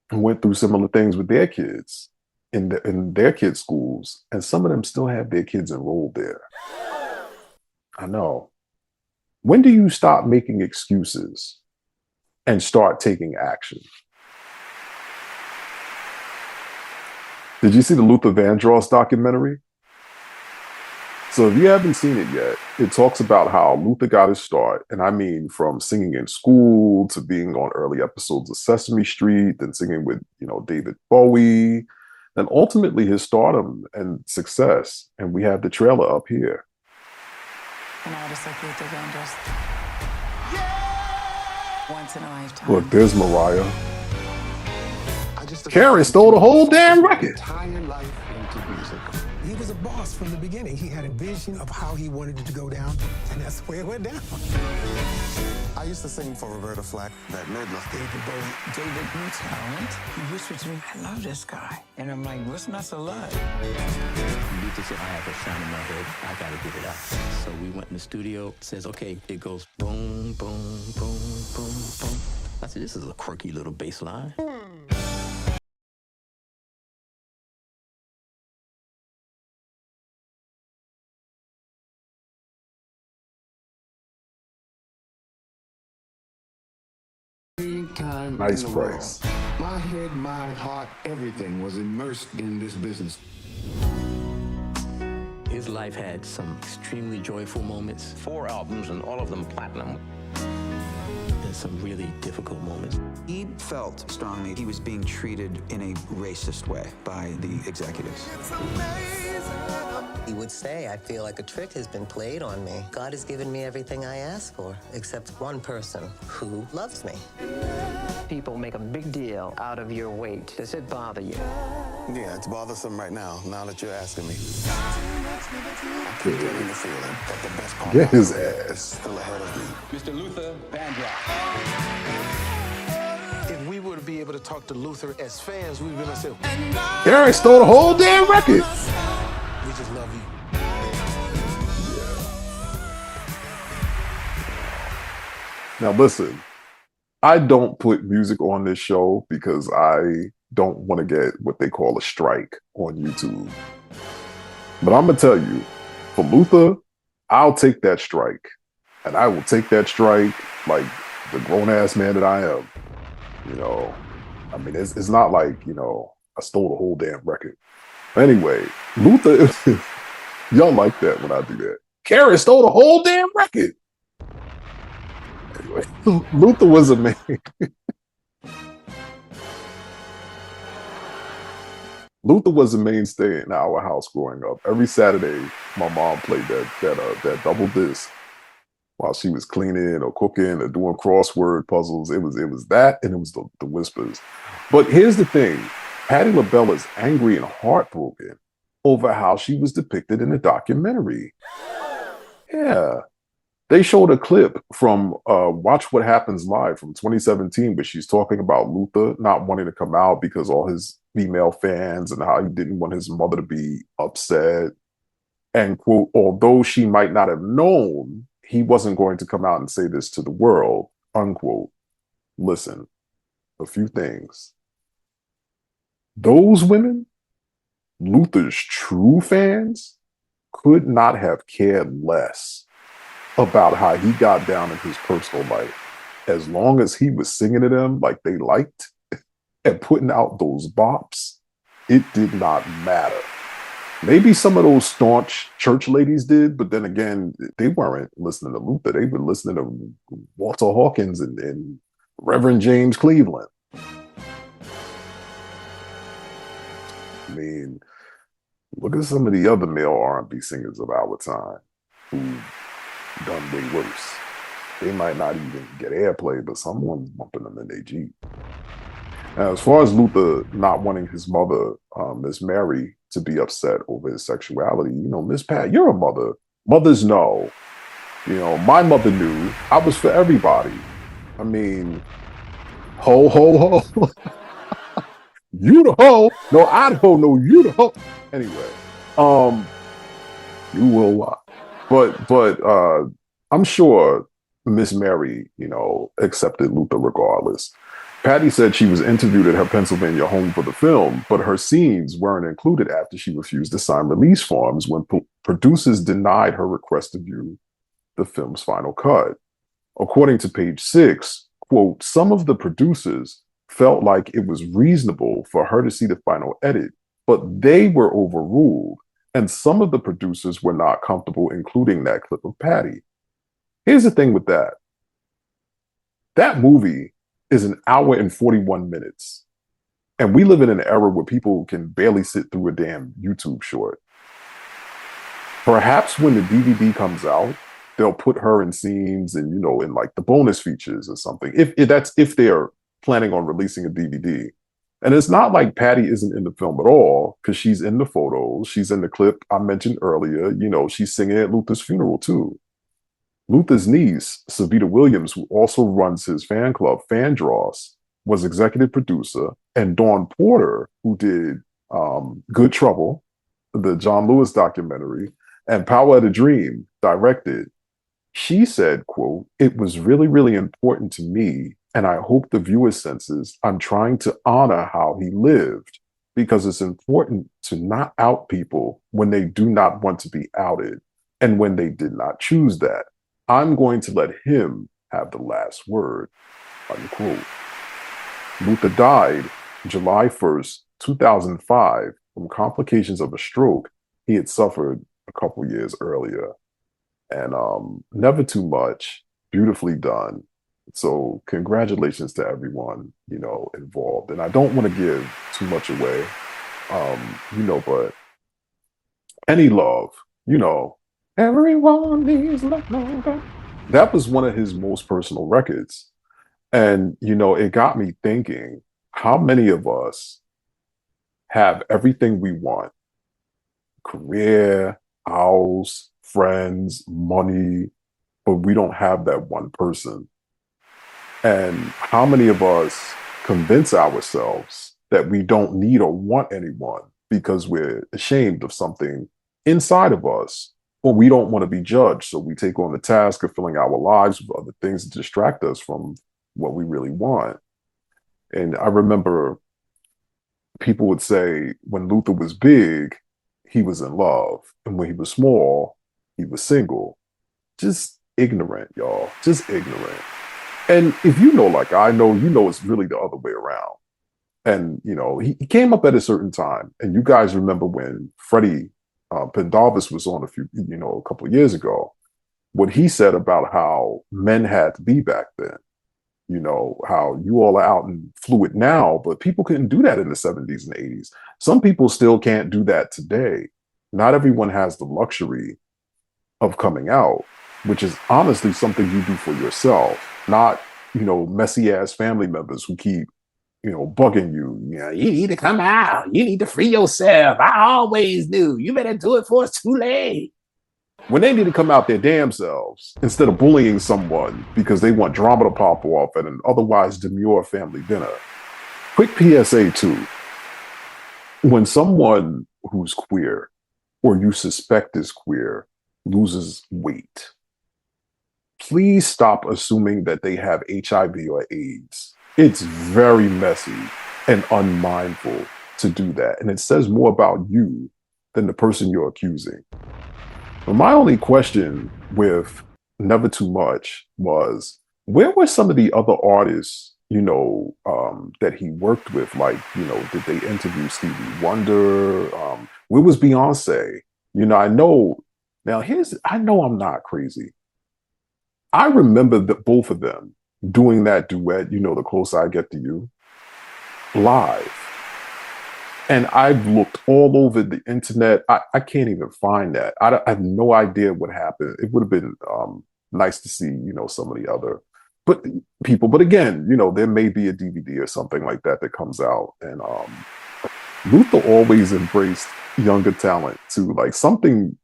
who went through similar things with their kids in their kids' schools, and some of them still have their kids enrolled there. I know. When do you stop making excuses and start taking action? Did you see the Luther Vandross documentary? So if you haven't seen it yet, it talks about how Luther got his start. And I mean, from singing in school to being on early episodes of Sesame Street, then singing with, David Bowie, and ultimately his stardom and success. And we have the trailer up here. An artist like Luther Vandross. Once in a lifetime. Look, there's Mariah. Karen stole the whole damn record. He was a boss from the beginning. He had a vision of how he wanted it to go down, and that's where it went down. I used to sing for Roberta Flack, that Midnight. David Bowie, David, new talent. He whispered to me, I love this guy. And I'm like, what's not to love? Luther said, I have a sound in my head. I got to get it out. So we went in the studio. It says, okay, it goes boom, boom, boom, boom, boom. I said, this is a quirky little bass line. Nice price. My head, my heart, everything was immersed in this business. His life had some extremely joyful moments. 4 albums and all of them platinum. And some really difficult moments. He felt strongly he was being treated in a racist way by the executives. He would say, I feel like a trick has been played on me. God has given me everything I asked for, except one person who loves me. People make a big deal out of your weight. Does it bother you? Yeah, it's bothersome right now that you're asking me. I keep getting the feeling that the best part Get his of my career is ass. still ahead of me. Mr. Luther Vandross. If we were to be able to talk to Luther as fans, we'd be like, say, Gary stole the whole damn record. we just love you. Now listen, I don't put music on this show because I don't want to get what they call a strike on YouTube. But I'm going to tell you, for Luther, I'll take that strike. And I will take that strike like the grown-ass man that I am. You know, I mean, it's not like, you know, I stole the whole damn record. Anyway, Luther, y'all like that when I do that. Carrie stole the whole damn record. Anyway, Luther was a man. Luther was a mainstay in our house growing up. Every Saturday, my mom played that double disc while she was cleaning or cooking or doing crossword puzzles. It was that, and it was the Whispers. But here's the thing: Patti LaBelle is angry and heartbroken over how she was depicted in the documentary. Yeah. They showed a clip from Watch What Happens Live from 2017, but she's talking about Luther not wanting to come out because all his female fans and how he didn't want his mother to be upset. And quote, although she might not have known, he wasn't going to come out and say this to the world, unquote. Listen, a few things. Those women, Luther's true fans, could not have cared less about how he got down in his personal life. As long as he was singing to them like they liked and putting out those bops, it did not matter. Maybe some of those staunch church ladies did, but then again, they weren't listening to Luther. They were listening to Walter Hawkins and Reverend James Cleveland. I mean, look at some of the other male R&B singers of our time who done way worse. They might not even get airplay, but someone's bumping them in their Jeep. Now, as far as Luther not wanting his mother, Miss Mary, to be upset over his sexuality, you know, Miss Pat, you're a mother. Mothers know. You know, my mother knew. I was for everybody. I mean, ho, ho, ho. You the hoe. No, I don't know. You the hoe. Anyway, you will lie. But I'm sure Miss Mary, you know, accepted Luther regardless. Patti said she was interviewed at her Pennsylvania home for the film, but her scenes weren't included after she refused to sign release forms when producers denied her request to view the film's final cut. According to page 6, quote, some of the producers felt like it was reasonable for her to see the final edit, but they were overruled. And some of the producers were not comfortable including that clip of Patti. Here's the thing with that. That movie is an hour and 41 minutes. And we live in an era where people can barely sit through a damn YouTube short. Perhaps when the DVD comes out, they'll put her in scenes and, you know, in like the bonus features or something. If they're planning on releasing a DVD. And it's not like Patti isn't in the film at all, because she's in the photos. She's in the clip I mentioned earlier. You know, she's singing at Luther's funeral too. Luther's niece, Savita Williams, who also runs his fan club, Vandross, was executive producer. And Dawn Porter, who did Good Trouble, the John Lewis documentary, and Power of the Dream, directed. She said, quote, it was really, really important to me, and I hope the viewer senses I'm trying to honor how he lived, because it's important to not out people when they do not want to be outed and when they did not choose that. I'm going to let him have the last word, unquote. Luther died July 1st, 2005, from complications of a stroke he had suffered a couple years earlier. And never too much, beautifully done. So congratulations to everyone, involved. And I don't want to give too much away, but any love, everyone needs love. That was one of his most personal records. And, it got me thinking, how many of us have everything we want? Career, house, friends, money, but we don't have that one person. And how many of us convince ourselves that we don't need or want anyone because we're ashamed of something inside of us, or we don't want to be judged. So we take on the task of filling our lives with other things to distract us from what we really want. And I remember people would say when Luther was big, he was in love. And when he was small, he was single. Just ignorant, y'all. Just ignorant. And if like I know, it's really the other way around. And, he came up at a certain time. And you guys remember when Freddie Pendarvis was on a couple of years ago, what he said about how men had to be back then. How you all are out and fluid now, but people couldn't do that in the 70s and 80s. Some people still can't do that today. Not everyone has the luxury of coming out, which is honestly something you do for yourself, not, messy ass family members who keep, bugging you. You need to come out. You need to free yourself. I always knew. You better do it before it's too late. When they need to come out their damn selves instead of bullying someone because they want drama to pop off at an otherwise demure family dinner. Quick PSA too. When someone who's queer or you suspect is queer loses weight, please stop assuming that they have HIV or AIDS. It's very messy and unmindful to do that. And it says more about you than the person you're accusing. But my only question with Never Too Much was, where were some of the other artists, that he worked with? Like, did they interview Stevie Wonder? Where was Beyonce? I know I'm not crazy. I remember that both of them doing that duet, The Closer I Get to You, live. And I've looked all over the internet. I can't even find that. I have no idea what happened. It would have been nice to see, some of the other people. But again, there may be a DVD or something like that comes out. And Luther always embraced younger talent too. Like something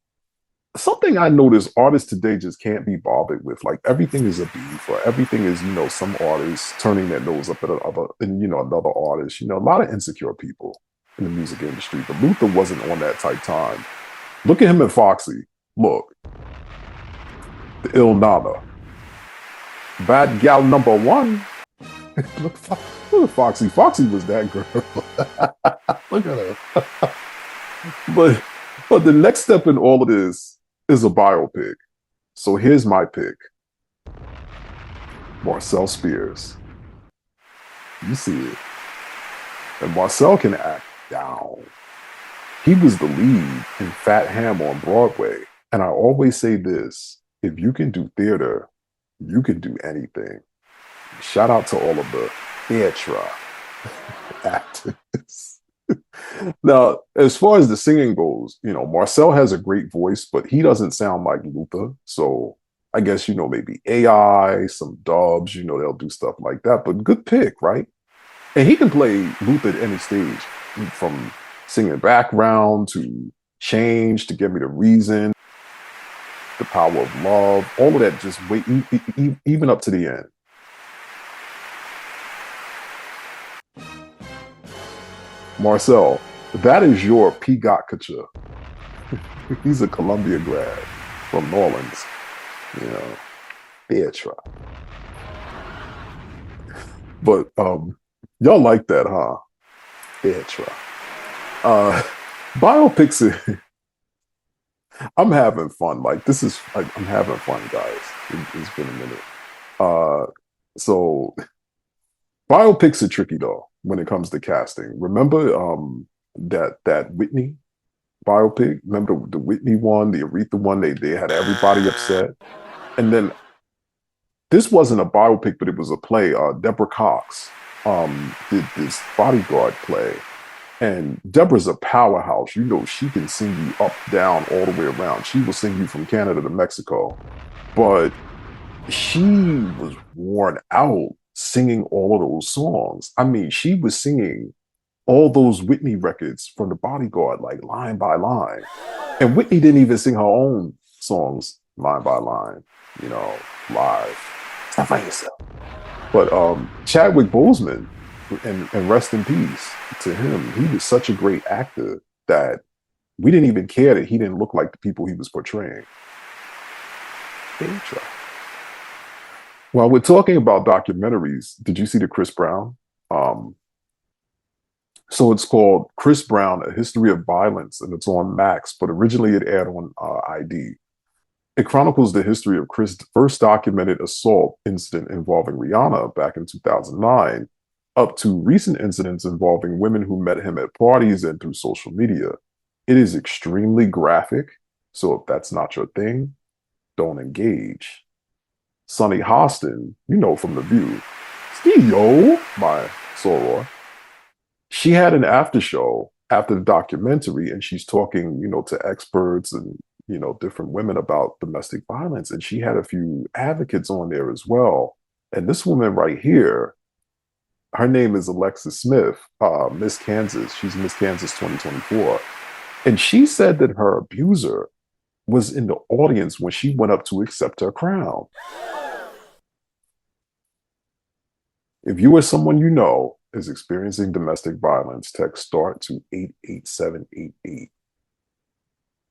I noticed artists today just can't be bothered with. Like everything is a beef, or everything is, some artists turning their nose up at another artist. A lot of insecure people in the music industry, but Luther wasn't on that type time. Look at him and Foxy. Look, the Il Nana, bad gal number one. look at Foxy. Foxy was that girl. Look at her. but the next step in all of this is a biopic. So here's my pick: Marcel Spears. You see it, and Marcel can act down. He was the lead in Fat Ham on Broadway. And I always say this: if you can do theater, you can do anything. Shout out to all of the theatre actors. Now, as far as the singing goes, Marcel has a great voice, but he doesn't sound like Luther. So I guess, maybe AI, some dubs, they'll do stuff like that. But good pick, right? And he can play Luther at any stage, from singing background to Change to Give Me the Reason, The Power of Love, all of that, just wait, even up to the end. Marcel, that is your Pigacature. He's a Columbia grad from New Orleans, theatre. But y'all like that, huh? Theatre. Biopics, I'm having fun. Like, I'm having fun, guys. It's been a minute. So Biopics are tricky though when it comes to casting. Remember that Whitney biopic? Remember the Whitney one, the Aretha one? They had everybody upset. And then this wasn't a biopic, but it was a play. Deborah Cox did this bodyguard play. And Deborah's a powerhouse. You know, she can sing you up, down, all the way around. She will sing you from Canada to Mexico. But she was worn out singing all of those songs. I mean, she was singing all those Whitney records from the bodyguard, like line by line. And Whitney didn't even sing her own songs line by line, you know, live. Stop by yourself. But Chadwick Boseman, and rest in peace to him, he was such a great actor that we didn't even care that he didn't look like the people he was portraying. While we're talking about documentaries, did you see the Chris Brown? So it's called Chris Brown, A History of Violence, and it's on Max, but originally it aired on ID. It chronicles the history of Chris' first documented assault incident involving Rihanna back in 2009, up to recent incidents involving women who met him at parties and through social media. It is extremely graphic, so if that's not your thing, don't engage. Sunny Hostin, you know from The View, Steve-Yo by Soror. She had an after show after the documentary, and she's talking, you know, to experts and, you know, different women about domestic violence. And she had a few advocates on there as well. And this woman right here, her name is Alexis Smith, Miss Kansas. She's Miss Kansas 2024. And she said that her abuser was in the audience when she went up to accept her crown. If you or someone you know is experiencing domestic violence, text START to 88788.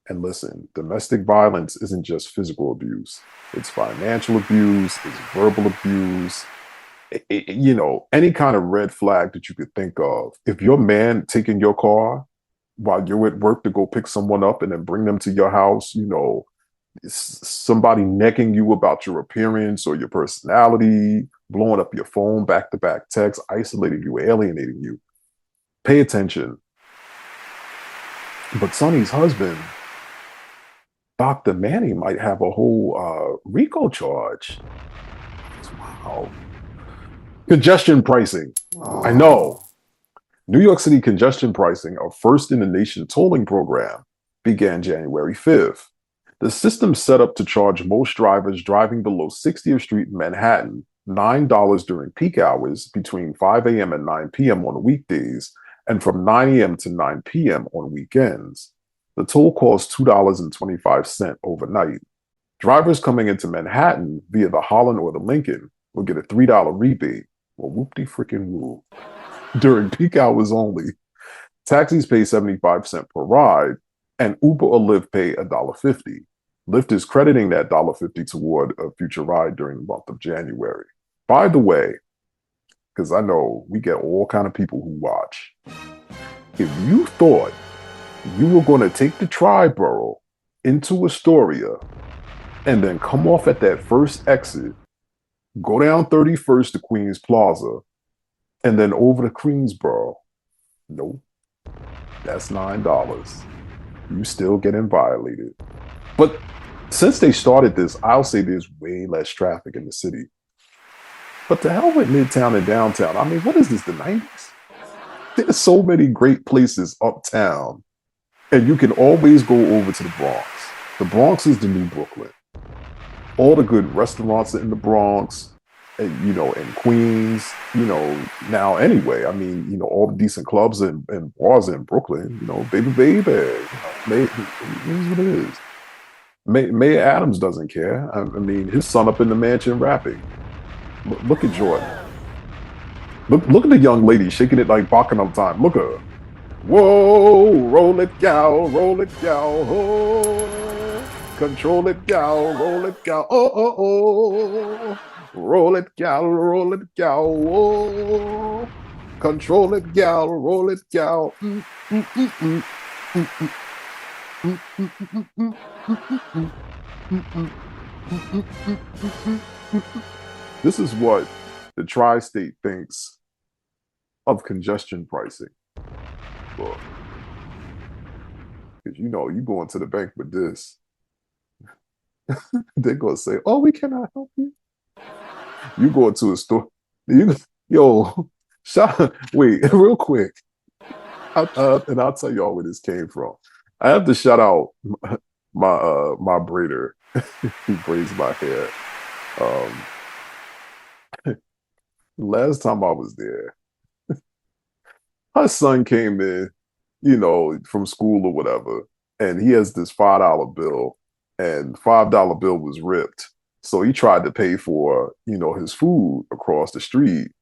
And listen, domestic violence isn't just physical abuse. It's financial abuse, it's verbal abuse, you know, any kind of red flag that you could think of. If your man taking your car while you're at work to go pick someone up and then bring them to your house, you know, somebody necking you about your appearance or your personality, blowing up your phone, back-to-back texts, isolating you, alienating you, pay attention. But Sonny's husband, Dr. Manny, might have a whole RICO charge. Wow. Congestion pricing. I know. New York City congestion pricing, a first in the nation tolling program, began January 5th. The system set up to charge most drivers driving below 60th Street in Manhattan $9 during peak hours between 5 a.m. and 9 p.m. on weekdays and from 9 a.m. to 9 p.m. on weekends. The toll costs $2.25 overnight. Drivers coming into Manhattan via the Holland or the Lincoln will get a $3 rebate. Well, whoop-de-frickin'-woo. During peak hours only, taxis pay 75 cents per ride, and Uber or Lyft pay $1.50. Lyft is crediting that $1.50 toward a future ride during the month of January. By the way, because I know we get all kind of people who watch, if you thought you were going to take the Triborough into Astoria and then come off at that first exit, go down 31st to Queens Plaza, and then over to Queensboro, nope, that's $9. You still getting violated. But since they started this, I'll say there's way less traffic in the city. But to hell with Midtown and downtown. I mean, what is this, the 90s? There's so many great places uptown, and you can always go over to the Bronx. The Bronx is the new Brooklyn. All the good restaurants are in the Bronx, and, you know, in Queens, you know, now anyway, I mean, you know, all the decent clubs and bars in Brooklyn, you know, baby, you know, it is what it is. Mayor Adams doesn't care. I mean, his son up in the mansion rapping. Look at Jordan. Look at the young lady shaking it like Bacchanal time. Look at her. Whoa, roll it, gal, oh. Control it, gal, roll it, gal, oh. Roll it, gal, whoa. Control it, gal, roll it, gal. This is what the tri-state thinks of congestion pricing. Look, because you know, you go into the bank with this, they're gonna say, "Oh, we cannot help you." You go into a store, yo, wait, real quick, and I'll tell y'all where this came from. I have to shout out my braider. He braids my hair. Last time I was there, my son came in, you know, from school or whatever, and he has this $5 bill, and $5 bill was ripped. So he tried to pay for, you know, his food across the street,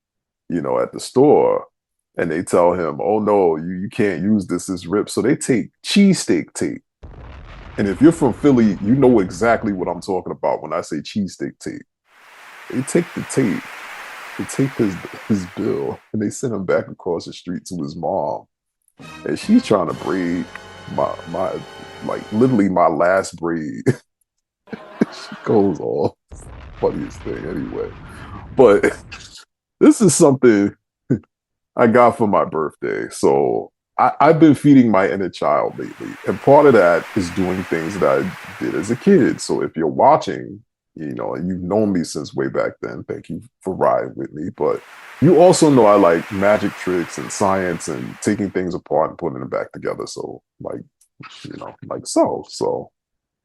you know, at the store. And they tell him, "Oh no, you can't use this, it's ripped." So they take cheesesteak tape. And if you're from Philly, you know exactly what I'm talking about when I say cheesesteak tape. They take the tape, they take his bill, and they send him back across the street to his mom. And she's trying to braid my like literally my last braid. She goes off. Funniest thing anyway. But this is something I got for my birthday. So I've been feeding my inner child lately. And part of that is doing things that I did as a kid. So if you're watching, you know, and you've known me since way back then, thank you for riding with me. But you also know I like magic tricks and science and taking things apart and putting them back together. So like, you know, like so. So,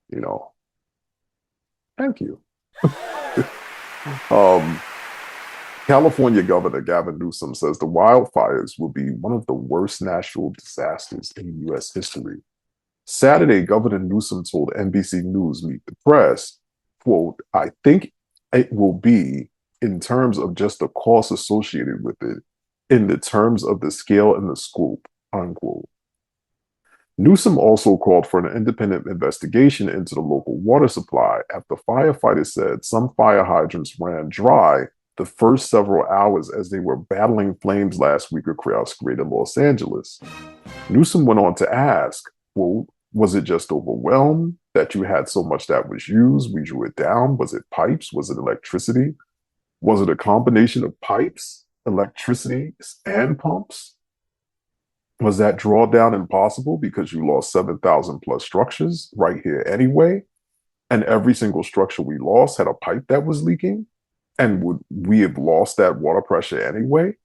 you know, thank you. California Governor Gavin Newsom says the wildfires will be one of the worst natural disasters in U.S. history. Saturday, Governor Newsom told NBC News Meet the Press, quote, "I think it will be, in terms of just the costs associated with it, in the terms of the scale and the scope," unquote. Newsom also called for an independent investigation into the local water supply after firefighters said some fire hydrants ran dry the first several hours as they were battling flames last week across greater Los Angeles. Newsom went on to ask, well, was it just overwhelmed that you had so much that was used? We drew it down. Was it pipes? Was it electricity? Was it a combination of pipes, electricity, and pumps? Was that drawdown impossible because you lost 7,000 plus structures right here anyway? And every single structure we lost had a pipe that was leaking? And would we have lost that water pressure anyway?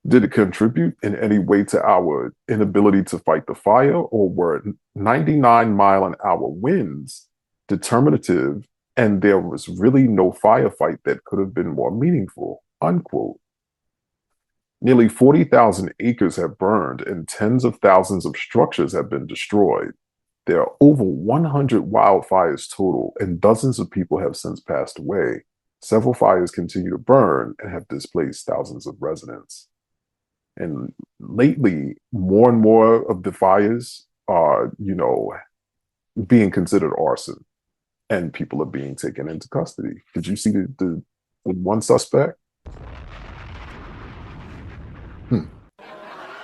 Did it contribute in any way to our inability to fight the fire, or were 99-mile-an-hour winds determinative and there was really no firefight that could have been more meaningful, unquote. Nearly 40,000 acres have burned and tens of thousands of structures have been destroyed. There are over 100 wildfires total, and dozens of people have since passed away. Several fires continue to burn and have displaced thousands of residents. And lately, more and more of the fires are, you know, being considered arson, and people are being taken into custody. Did you see the one suspect?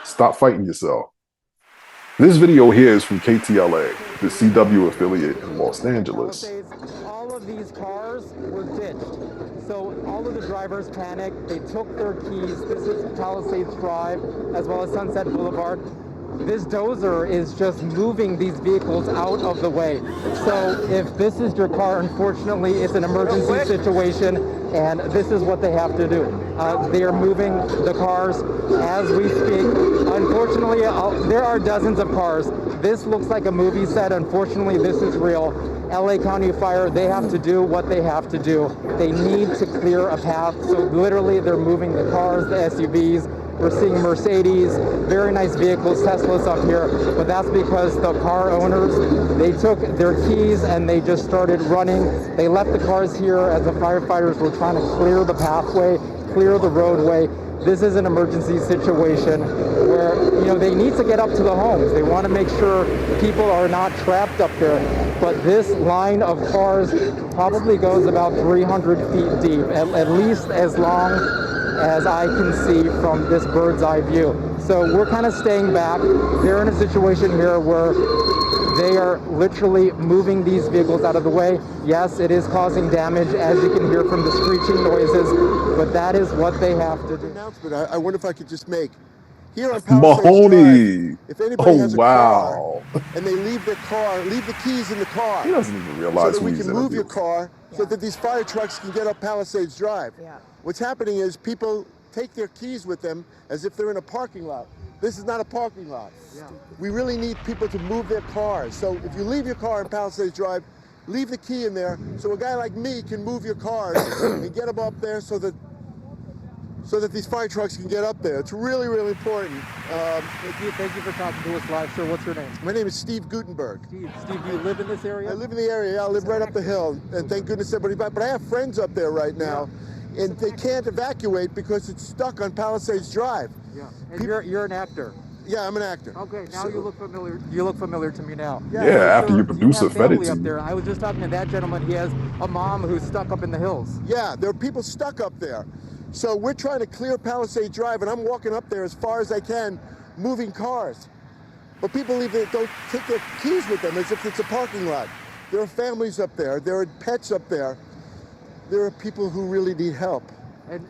Stop fighting yourself. This video here is from KTLA, the CW affiliate in Los Angeles. All of these cars were ditched. So all of the drivers panicked. They took their keys. This is Palisades Drive, as well as Sunset Boulevard. This dozer is just moving these vehicles out of the way. So if this is your car, unfortunately, it's an emergency situation, and this is what they have to do. They are moving the cars as we speak. Unfortunately, there are dozens of cars. This looks like a movie set. Unfortunately, this is real. LA County Fire, they have to do what they have to do. They need to clear a path. So literally, they're moving the cars, the SUVs. We're seeing Mercedes, very nice vehicles, Teslas up here, but that's because the car owners, they took their keys and they just started running. They left the cars here as the firefighters were trying to clear the pathway, clear the roadway. This is an emergency situation where, you know, they need to get up to the homes. They want to make sure people are not trapped up there. But this line of cars probably goes about 300 feet deep, at least as long as I can see from this bird's eye view. So we're kind of staying back. They're in a situation here where They are literally moving these vehicles out of the way. Yes, it is causing damage, as you can hear from the screeching noises, but that is what they have to do. Announcement I wonder if I could just make. Here on Palisades Mahoney. Drive, if anybody has a car Wow. and they leave the keys in the car. He doesn't even So realize that who we he's can move your interviewing. car so that these fire trucks can get up Palisades Drive. Yeah. What's happening is people take their keys with them as if they're in a parking lot. This is not a parking lot. Yeah. We really need people to move their cars. So if you leave your car in Palisades Drive, leave the key in there so a guy like me can move your cars and get them up there so that these fire trucks can get up there. It's really, really important. Thank you for talking to us live, sir. What's your name? My name is Steve Gutenberg. Steve, do you live in this area? I live in the area. Yeah, I live right up the hill, and thank goodness everybody back. But I have friends up there right now, and they can't evacuate because it's stuck on Palisades Drive. Yeah. And you're an actor. Yeah, I'm an actor. Okay, now you look familiar. You look familiar to me now. Yeah, after your producer have fed it family to up you. there. I was just talking to that gentleman. He has a mom who's stuck up in the hills. Yeah, there are people stuck up there. So we're trying to clear Palisade Drive, and I'm walking up there as far as I can, moving cars. But people don't take their keys with them as if it's a parking lot. There are families up there. There are pets up there. There are people who really need help. And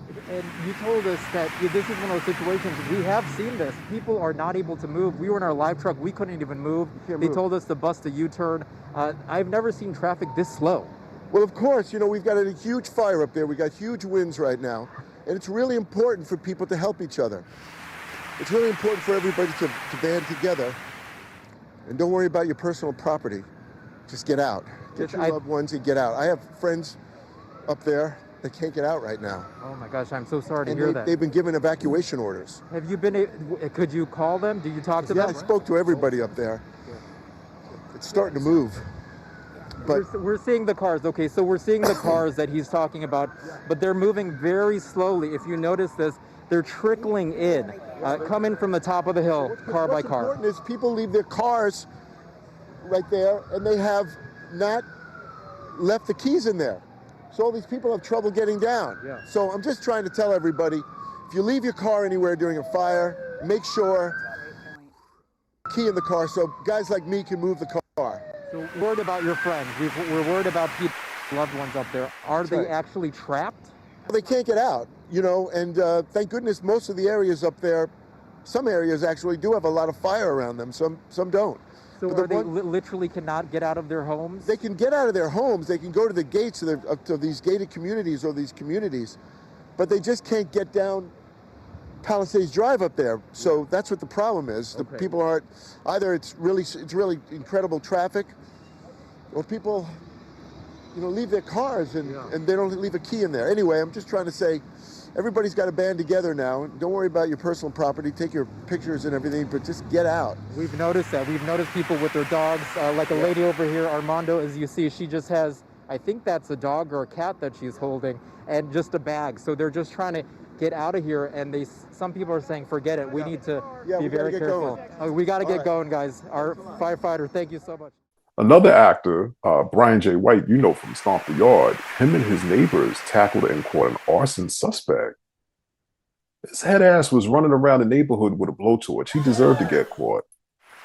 you told us that this is one of those situations. We have seen this. People are not able to move. We were in our live truck. We couldn't even move. They told us to bust a U-turn. I've never seen traffic this slow. Well, of course, we've got a huge fire up there. We got huge winds right now. And it's really important for people to help each other. It's really important for everybody to band together. And don't worry about your personal property. Just get out. Get your loved ones and get out. I have friends up there that can't get out right now. Oh my gosh, I'm so sorry to hear that. They've been given evacuation orders. Have you been, could you call them? Did you talk to them? Yeah, I spoke to everybody up there. It's starting to move. But we're seeing the cars. Okay, so we're seeing the cars that he's talking about, but they're moving very slowly. If you notice this, they're trickling in, coming from the top of the hill, car by car. What's important is people leave their cars right there, and they have not left the keys in there. So all these people have trouble getting down. Yeah. So I'm just trying to tell everybody, if you leave your car anywhere during a fire, make sure key in the car so guys like me can move the car. So we're worried about your friends. We're worried about people, loved ones up there. Are they actually trapped? Well, they can't get out, and thank goodness most of the areas up there, some areas actually do have a lot of fire around them, some don't. So are they literally cannot get out of their homes? They can get out of their homes. They can go to the gates of these gated communities or these communities, but they just can't get down Palisades Drive up there. So that's what the problem is. The people aren't, either it's really incredible traffic, or people, leave their cars and they don't leave a key in there. Anyway, I'm just trying to say, everybody's got to band together now. Don't worry about your personal property. Take your pictures and everything, but just get out. We've noticed that. We've noticed people with their dogs, like a lady over here, Armando, as you see, she just has, I think that's a dog or a cat that she's holding, and just a bag. So they're just trying to get out of here, and some people are saying, forget it. We need to be very careful. We got to get going, guys. Our firefighter, thank you so much. Another actor, Brian J. White, from Stomp the Yard, him and his neighbors tackled and caught an arson suspect. His head ass was running around the neighborhood with a blowtorch. He deserved to get caught.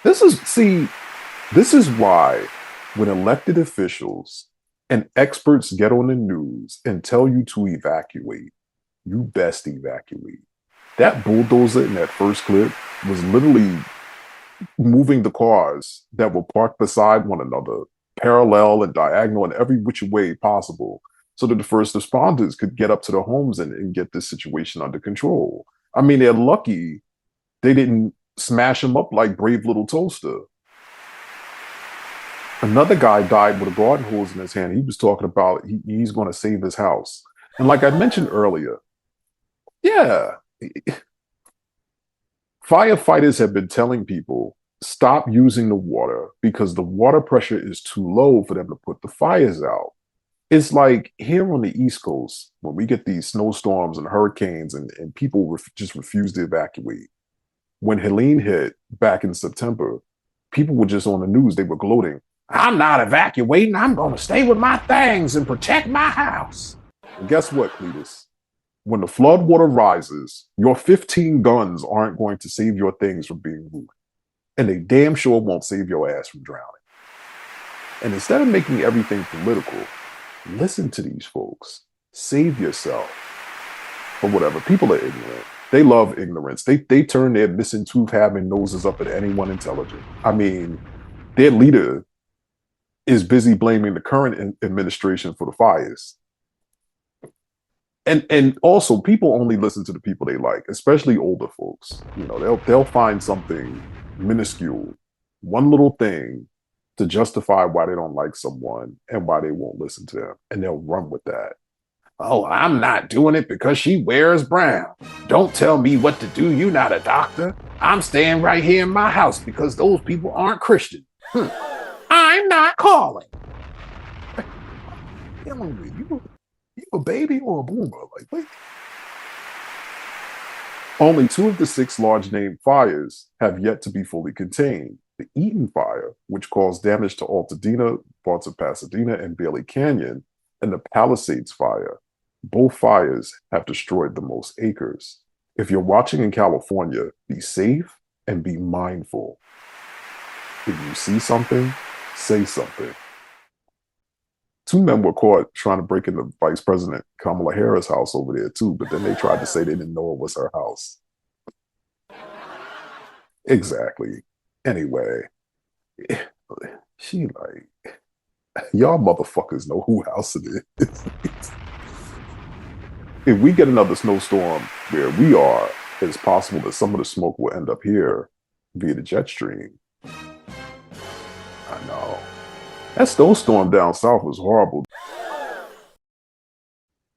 This is why when elected officials and experts get on the news and tell you to evacuate, you best evacuate. That bulldozer in that first clip was literally moving the cars that were parked beside one another, parallel and diagonal in every which way possible, so that the first responders could get up to their homes and get this situation under control. I mean, they're lucky they didn't smash him up like Brave Little Toaster. Another guy died with a garden hose in his hand. He was talking about he's going to save his house. And like I mentioned earlier, firefighters have been telling people, stop using the water because the water pressure is too low for them to put the fires out. It's like here on the East Coast, when we get these snowstorms and hurricanes and people just refuse to evacuate. When Helene hit back in September, people were just on the news. They were gloating. I'm not evacuating. I'm going to stay with my things and protect my house. And guess what, Cletus? When the flood water rises, your 15 guns aren't going to save your things from being ruined. And they damn sure won't save your ass from drowning. And instead of making everything political, listen to these folks. Save yourself. Or whatever. People are ignorant. They love ignorance. They turn their missing tooth having noses up at anyone intelligent. I mean, their leader is busy blaming the current administration for the fires. And also, people only listen to the people they like, especially older folks. You know, they'll find something minuscule, one little thing, to justify why they don't like someone and why they won't listen to them, and they'll run with that. Oh, I'm not doing it because she wears brown. Don't tell me what to do. You're not a doctor. I'm staying right here in my house because those people aren't Christian. I'm not calling. You a baby or a boomer? Like, wait. Only 2 of the 6 large named fires have yet to be fully contained. The Eaton Fire, which caused damage to Altadena, parts of Pasadena, and Bailey Canyon, and the Palisades Fire. Both fires have destroyed the most acres. If you're watching in California, be safe and be mindful. If you see something, say something. 2 men were caught trying to break into Vice President Kamala Harris' house over there too, but then they tried to say they didn't know it was her house. Exactly. Anyway, she like, y'all motherfuckers know who house it is. If we get another snowstorm where we are, it's possible that some of the smoke will end up here via the jet stream. I know. That snowstorm down south was horrible.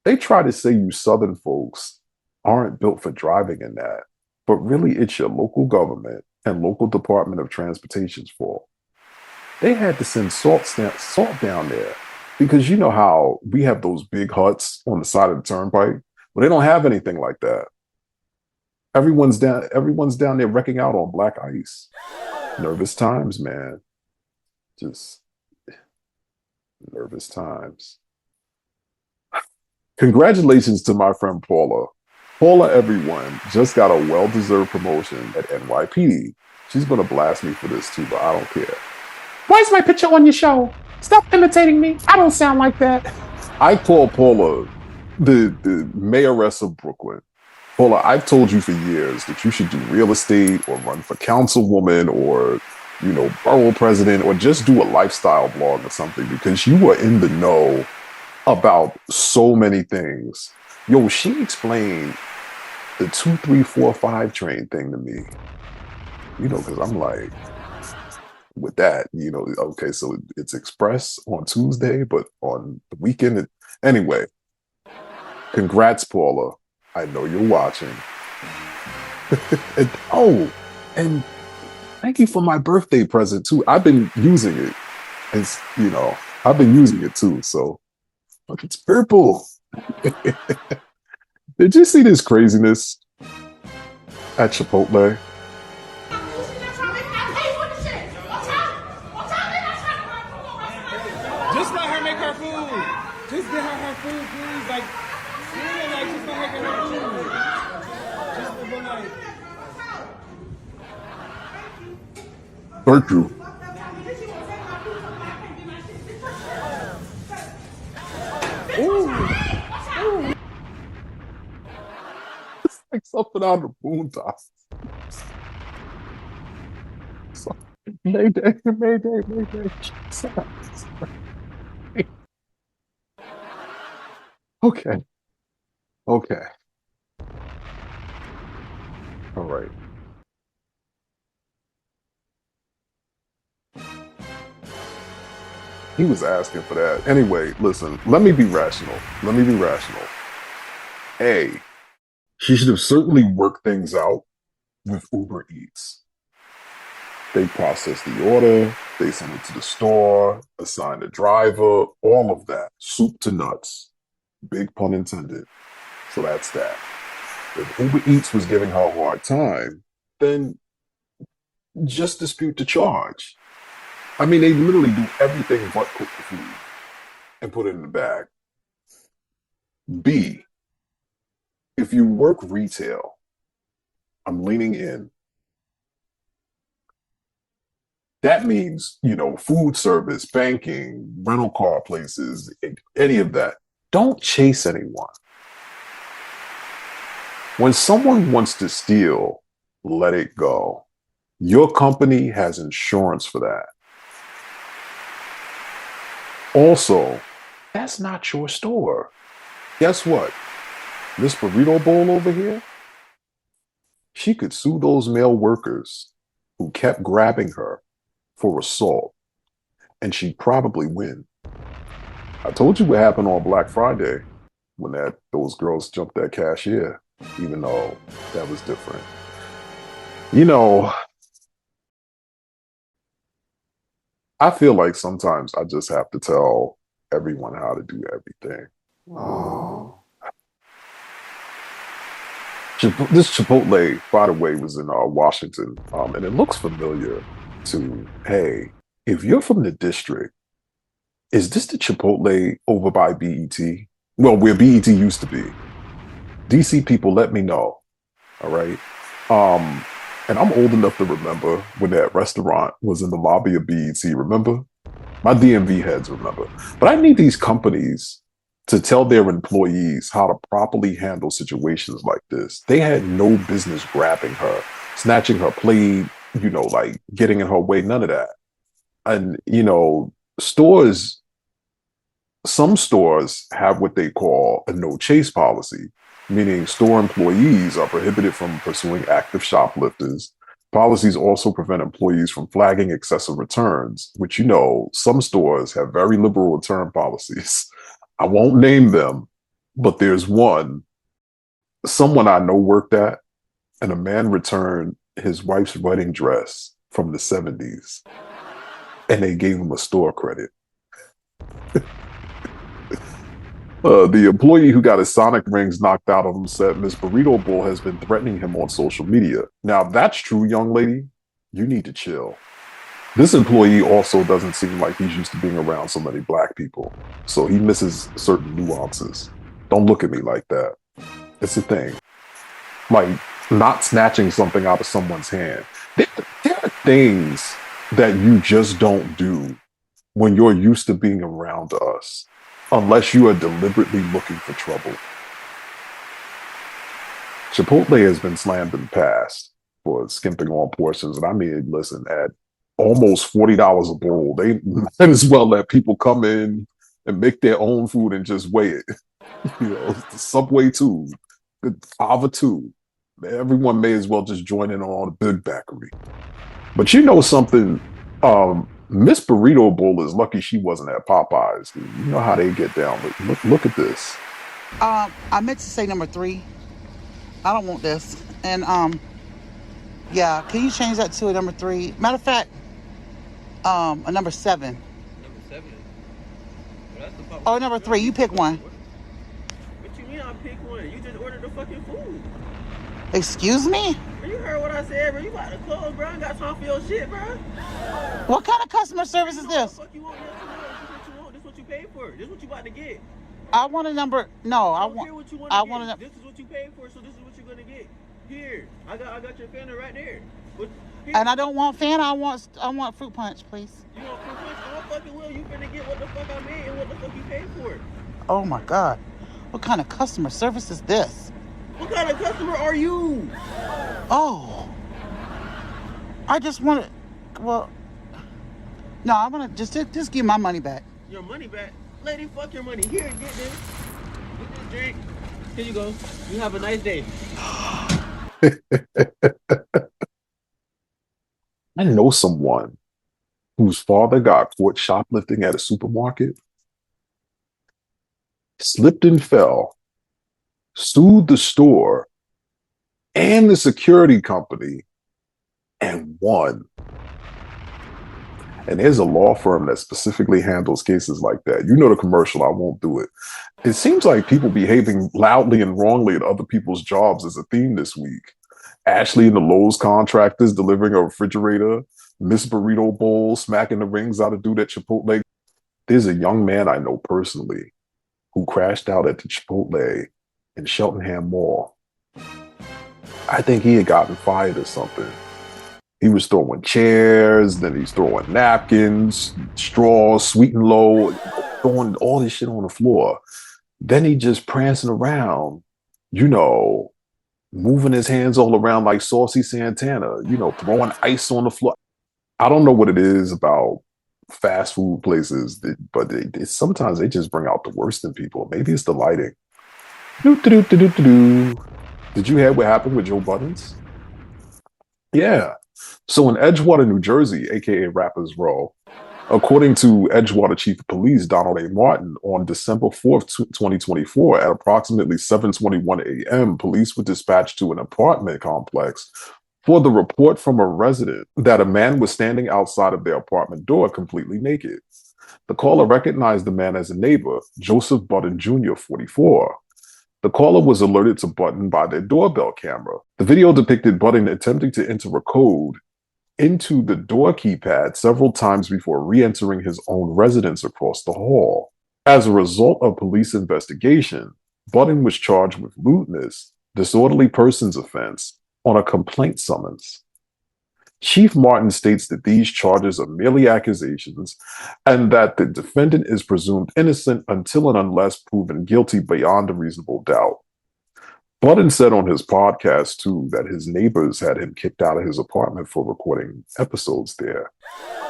They try to say you southern folks aren't built for driving in that, but really it's your local government and local Department of Transportation's fault. They had to send salt down there because you know how we have those big huts on the side of the turnpike? Well, they don't have anything like that. Everyone's down there wrecking out on black ice. Nervous times, man. Just nervous times. Congratulations to my friend Paula. Paula, everyone, just got a well-deserved promotion at NYPD. She's gonna blast me for this too, but I don't care. Why is my picture on your show? Stop imitating me. I don't sound like that. I call Paula the mayoress of Brooklyn. Paula, I've told you for years that you should do real estate or run for councilwoman or, you know, borough president or just do a lifestyle blog or something because you are in the know about so many things. Yo, she explained the 2, 3, 4, 5 train thing to me. You know, because I'm like, with that, you know, okay, so it's express on Tuesday, but on the weekend, anyway. Congrats, Paula. I know you're watching. and thank you for my birthday present too. I've been using it. It's, you know, I've been using it too. So look, it's purple. Did you see this craziness at Chipotle? Just let her make her food. Just get her food, please. Like, just let her get her food. Just for the night. Thank you. Ooh. It's like something out of the Boondocks. Mayday, mayday, mayday. Okay. Okay. All right. He was asking for that. Anyway, listen, let me be rational. Let me be rational. A, she should have certainly worked things out with Uber Eats. They process the order, they send it to the store, assign a driver, all of that. Soup to nuts. Big pun intended. So that's that. If Uber Eats was giving her a hard time, then just dispute the charge. I mean, they literally do everything but cook the food and put it in the bag. B, if you work retail, I'm leaning in. That means, food service, banking, rental car places, any of that. Don't chase anyone. When someone wants to steal, let it go. Your company has insurance for that. Also, that's not your store. Guess what? This burrito bowl over here, she could sue those male workers who kept grabbing her for assault, and she'd probably win. I told you what happened on Black Friday when those girls jumped that cashier, even though that was different. I feel like sometimes I just have to tell everyone how to do everything. This Chipotle, by the way, was in Washington, and it looks familiar to, hey, if you're from the district, is this the Chipotle over by BET? Well, where BET used to be. DC people, let me know. All right. And I'm old enough to remember when that restaurant was in the lobby of BET, remember? My DMV heads remember. But I need these companies to tell their employees how to properly handle situations like this. They had no business grabbing her, snatching her plate, like getting in her way, none of that. And, some stores have what they call a no chase policy, meaning store employees are prohibited from pursuing active shoplifters. Policies also prevent employees from flagging excessive returns, which, some stores have very liberal return policies. I won't name them, but there's one. Someone I know worked at, and a man returned his wife's wedding dress from the 70s, and they gave him a store credit. The employee who got his sonic rings knocked out of him said Miss Burrito Bull has been threatening him on social media. Now, if that's true, young lady, you need to chill. This employee also doesn't seem like he's used to being around so many black people, so he misses certain nuances. Don't look at me like that. It's a thing. Like not snatching something out of someone's hand. There are things that you just don't do when you're used to being around us, unless you are deliberately looking for trouble. Chipotle has been slammed in the past for skimping on portions. And I mean, listen, at almost $40 a bowl, they might as well let people come in and make their own food and just weigh it. The Subway too, the Ava too. Everyone may as well just join in on the big bakery. But something, Miss Burrito Bowl is lucky she wasn't at Popeyes. You know how they get down. Look at this. I meant to say number 3. I don't want this. And yeah, can you change that to a number 3? Matter of fact, a number 7. Number 7? Well, that's the Popeyes. Oh, number 3. You pick one. What you mean I pick one? You just ordered the fucking food. Excuse me? You heard what I said, bro. You about to close, bro. I got time for your shit, bro. What kind of customer service is this? What you want? Yes or no? This is what you want. This is what you paid for. This is what you about to get. I want a number. No, I want. What you want This is what you paid for, so this is what you're gonna get. Here, I got your Fanta right there. And I don't want Fanta. I want fruit punch, please. You want fruit punch? I fucking will. You finna get what the fuck I made and what the fuck you paid for. Oh my God, what kind of customer service is this? What kind of customer are you? Oh, I just want to. Well, no, I want to just give my money back. Your money back? Lady, fuck your money. Here, get this. Get this drink. Here you go. You have a nice day. I know someone whose father got caught shoplifting at a supermarket, slipped and fell, sued the store and the security company, and won. And there's a law firm that specifically handles cases like that. You know the commercial, I won't do it. It seems like people behaving loudly and wrongly at other people's jobs is a theme this week. Ashley and the Lowe's contractors delivering a refrigerator, Miss Burrito Bowl smacking the rings out of dude at Chipotle. There's a young man I know personally who crashed out at the Chipotle in Cheltenham Mall. I think he had gotten fired or something. He was throwing chairs, then he's throwing napkins, straws, sweet and low, throwing all this shit on the floor. Then he just prancing around, you know, moving his hands all around like Saucy Santana, you know, throwing ice on the floor. I don't know what it is about fast food places, but sometimes they just bring out the worst in people. Maybe it's the lighting. Did you hear what happened with Joe Budden's? Yeah. So in Edgewater, New Jersey, aka Rappers Row, according to Edgewater Chief of Police Donald A. Martin, on December 4th, 2024, at approximately 7:21 a.m., police were dispatched to an apartment complex for the report from a resident that a man was standing outside of their apartment door completely naked. The caller recognized the man as a neighbor, Joseph Budden Jr., 44. The caller was alerted to Budden by their doorbell camera. The video depicted Budden attempting to enter a code into the door keypad several times before re-entering his own residence across the hall. As a result of police investigation, Budden was charged with lewdness, disorderly persons offense, on a complaint summons. Chief Martin states that these charges are merely accusations and that the defendant is presumed innocent until and unless proven guilty beyond a reasonable doubt. Budden said on his podcast, too, that his neighbors had him kicked out of his apartment for recording episodes there.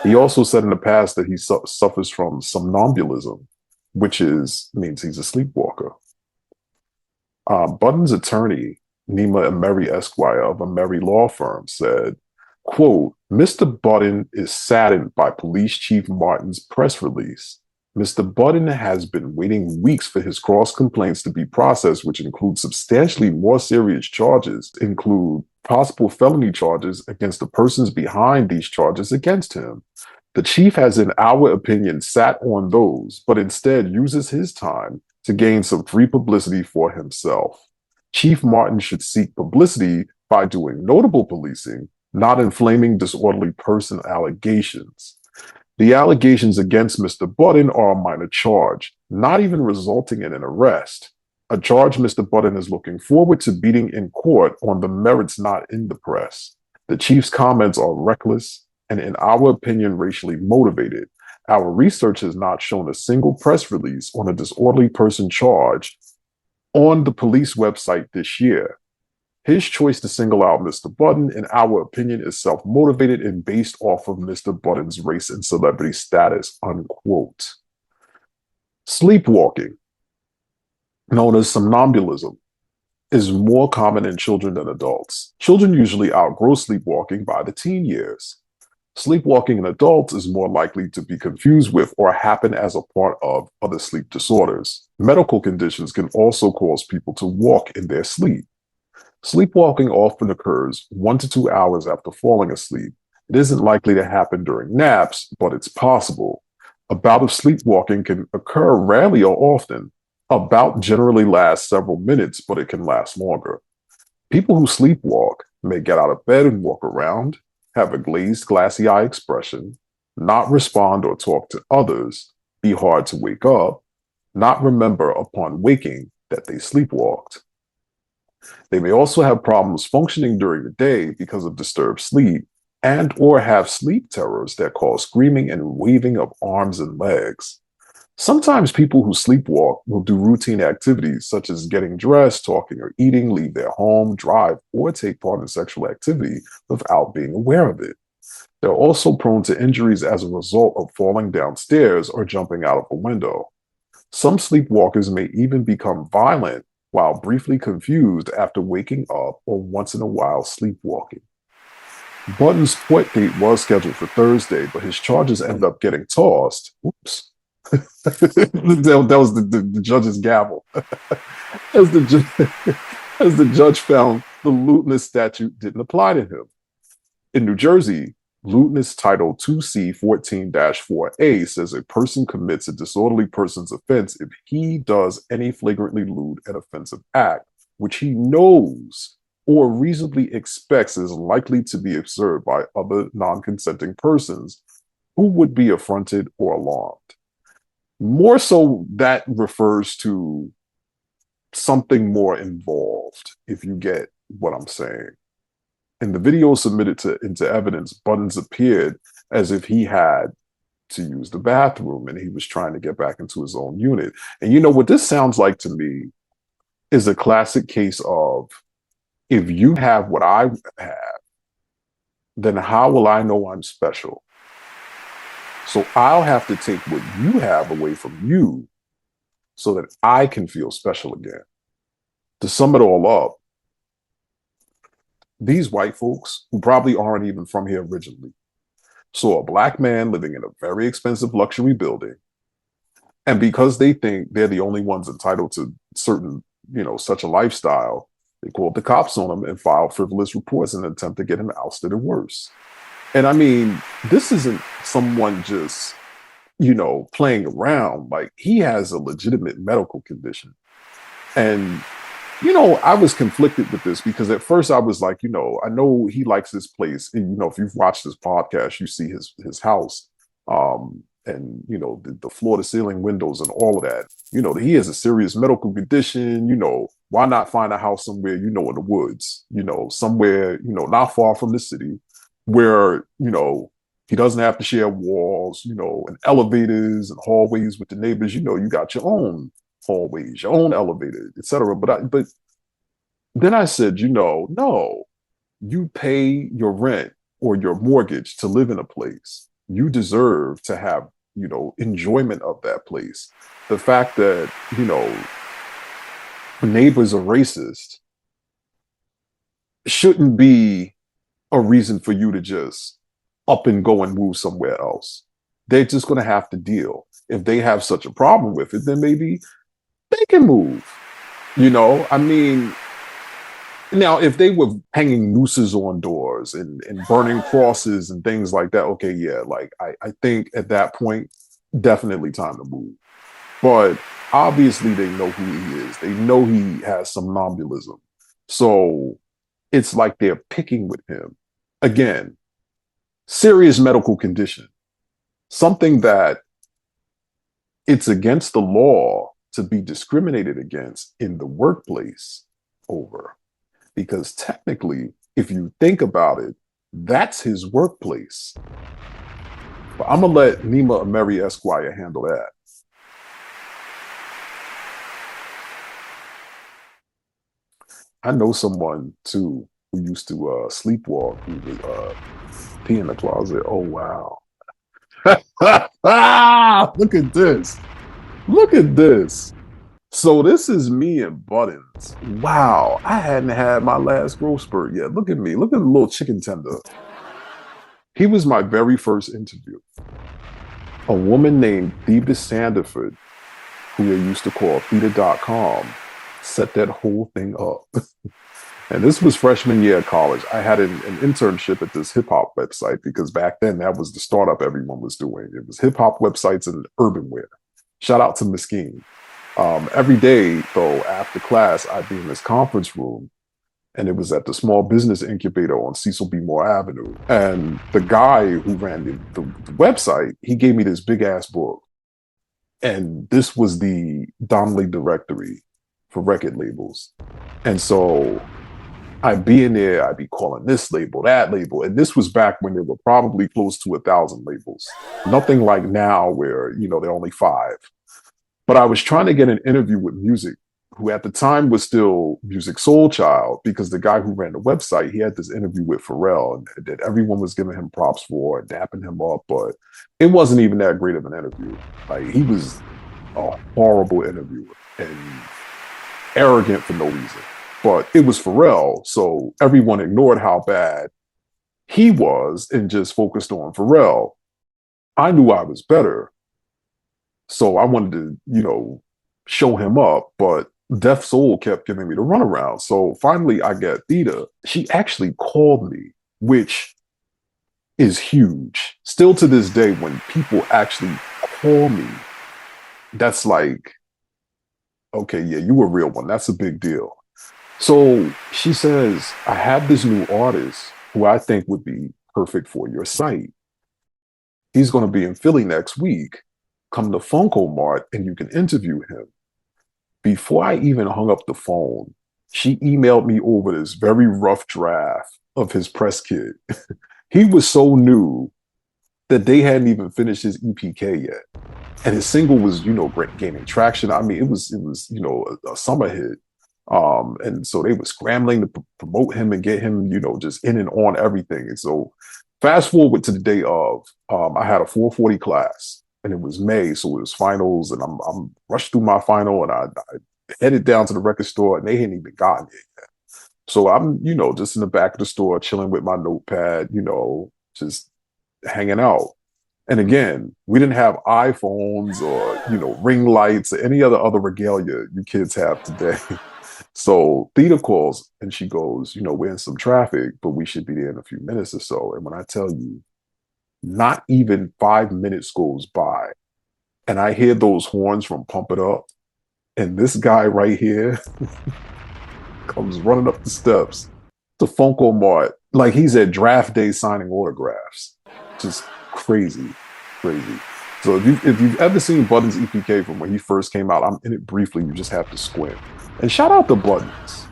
He also said in the past that he suffers from somnambulism, which means he's a sleepwalker. Budden's attorney, Nima Emery Esquire of Emery Law Firm, said, quote, Mr. Budden is saddened by Police Chief Martin's press release. Mr. Budden has been waiting weeks for his cross complaints to be processed, which include substantially more serious charges, include possible felony charges against the persons behind these charges against him. The chief has, in our opinion, sat on those, but instead uses his time to gain some free publicity for himself. Chief Martin should seek publicity by doing notable policing, not inflaming disorderly person allegations. The allegations against Mr. Budden are a minor charge, not even resulting in an arrest. A charge Mr. Budden is looking forward to beating in court on the merits not in the press. The chief's comments are reckless and, in our opinion, racially motivated. Our research has not shown a single press release on a disorderly person charge on the police website this year. His choice to single out Mr. Budden, in our opinion, is self-motivated and based off of Mr. Budden's race and celebrity status, unquote. Sleepwalking, known as somnambulism, is more common in children than adults. Children usually outgrow sleepwalking by the teen years. Sleepwalking in adults is more likely to be confused with or happen as a part of other sleep disorders. Medical conditions can also cause people to walk in their sleep. Sleepwalking often occurs 1 to 2 hours after falling asleep. It isn't likely to happen during naps, but it's possible. A bout of sleepwalking can occur rarely or often. A bout generally lasts several minutes, but it can last longer. People who sleepwalk may get out of bed and walk around, have a glazed, glassy eye expression, not respond or talk to others, be hard to wake up, not remember upon waking that they sleepwalked. They may also have problems functioning during the day because of disturbed sleep and or have sleep terrors that cause screaming and waving of arms and legs. Sometimes people who sleepwalk will do routine activities such as getting dressed, talking or eating, leave their home, drive, or take part in sexual activity without being aware of it. They're also prone to injuries as a result of falling downstairs or jumping out of a window. Some sleepwalkers may even become violent while briefly confused after waking up or once in a while sleepwalking. Budden's court date was scheduled for Thursday, but his charges ended up getting tossed. Oops. That was the judge's gavel. As the judge found the lewdness statute didn't apply to him. In New Jersey, lewdness Title 2C 14-4A says a person commits a disorderly person's offense if he does any flagrantly lewd and offensive act, which he knows or reasonably expects is likely to be observed by other non-consenting persons who would be affronted or alarmed. More so, that refers to something more involved, if you get what I'm saying. In the video submitted into evidence, Buttons appeared as if he had to use the bathroom and he was trying to get back into his own unit. And you know what this sounds like to me is a classic case of, if you have what I have, then how will I know I'm special? So I'll have to take what you have away from you so that I can feel special again. To sum it all up, these white folks, who probably aren't even from here originally, saw a black man living in a very expensive luxury building. And because they think they're the only ones entitled to certain, such a lifestyle, they called the cops on him and filed frivolous reports in an attempt to get him ousted and worse. And I mean, this isn't someone just, playing around. Like, he has a legitimate medical condition. And I was conflicted with this because at first I was like, I know he likes this place. And, if you've watched this podcast, you see his house and, the floor to ceiling windows and all of that. He has a serious medical condition. Why not find a house somewhere, in the woods, somewhere, not far from the city where, he doesn't have to share walls, and elevators and hallways with the neighbors. You got your own hallways, your own elevator, etc. But then I said, no, you pay your rent or your mortgage to live in a place. You deserve to have, enjoyment of that place. The fact that, neighbors are racist shouldn't be a reason for you to just up and go and move somewhere else. They're just going to have to deal. If they have such a problem with it, then maybe they can move. I mean, now if they were hanging nooses on doors and burning crosses and things like that, okay, yeah, like I think at that point, definitely time to move. But obviously they know who he is. They know he has somnambulism. So it's like they're picking with him. Again, serious medical condition. Something that it's against the law to be discriminated against in the workplace over. Because technically, if you think about it, that's his workplace. But I'm going to let Nima Ameri Esquire handle that. I know someone, too, who used to sleepwalk, who would pee in the closet. Oh, wow. Look at this. Look at this. So this is me and Buttons. Wow, I hadn't had my last growth spurt yet. Look at me. Look at the little chicken tender. He was my very first interview. A woman named Thebes Sanderford, who they used to call Theta.com, set that whole thing up. And this was freshman year of college. I had an internship at this hip-hop website because back then that was the startup everyone was doing. It was hip-hop websites and urbanware. Shout out to Miskeen. Every day, though, after class, I'd be in this conference room, and it was at the Small Business Incubator on Cecil B. Moore Avenue. And the guy who ran the website, he gave me this big-ass book. And this was the Donnelly directory for record labels. And so I'd be in there, I'd be calling this label, that label. And this was back when there were probably close to 1,000 labels. Nothing like now where, there are only 5. But I was trying to get an interview with Music, who at the time was still Music Soul Child, because the guy who ran the website, he had this interview with Pharrell and that everyone was giving him props for, dapping him up, but it wasn't even that great of an interview. Like, he was a horrible interviewer and arrogant for no reason. But it was Pharrell, so everyone ignored how bad he was and just focused on Pharrell. I knew I was better. So I wanted to, show him up, but Def Soul kept giving me the runaround. So finally I get Theta. She actually called me, which is huge. Still to this day, when people actually call me, that's like, okay, yeah, you a real one. That's a big deal. So she says, I have this new artist who I think would be perfect for your site. He's going to be in Philly next week. Come to Funko Mart and you can interview him. Before I even hung up the phone, She emailed me over this very rough draft of his press kit. He was so new that they hadn't even finished his EPK yet. And his single was, gaining traction. I mean, it was, a summer hit. And so they were scrambling to promote him and get him, just in and on everything. And so fast forward to the day of, I had a 440 class and it was May. So it was finals and I'm rushed through my final and I headed down to the record store and they hadn't even gotten it yet. So I'm, just in the back of the store, chilling with my notepad, just hanging out. And again, we didn't have iPhones or, ring lights or any other regalia you kids have today. So Theta calls and she goes, we're in some traffic, but we should be there in a few minutes or so. And when I tell you, not even 5 minutes goes by and I hear those horns from Pump It Up. And this guy right here comes running up the steps to Funko Mart like he's at draft day signing autographs. Just crazy. So if you've ever seen Budden's EPK from when he first came out, I'm in it briefly, you just have to squint. And shout out to Buttons.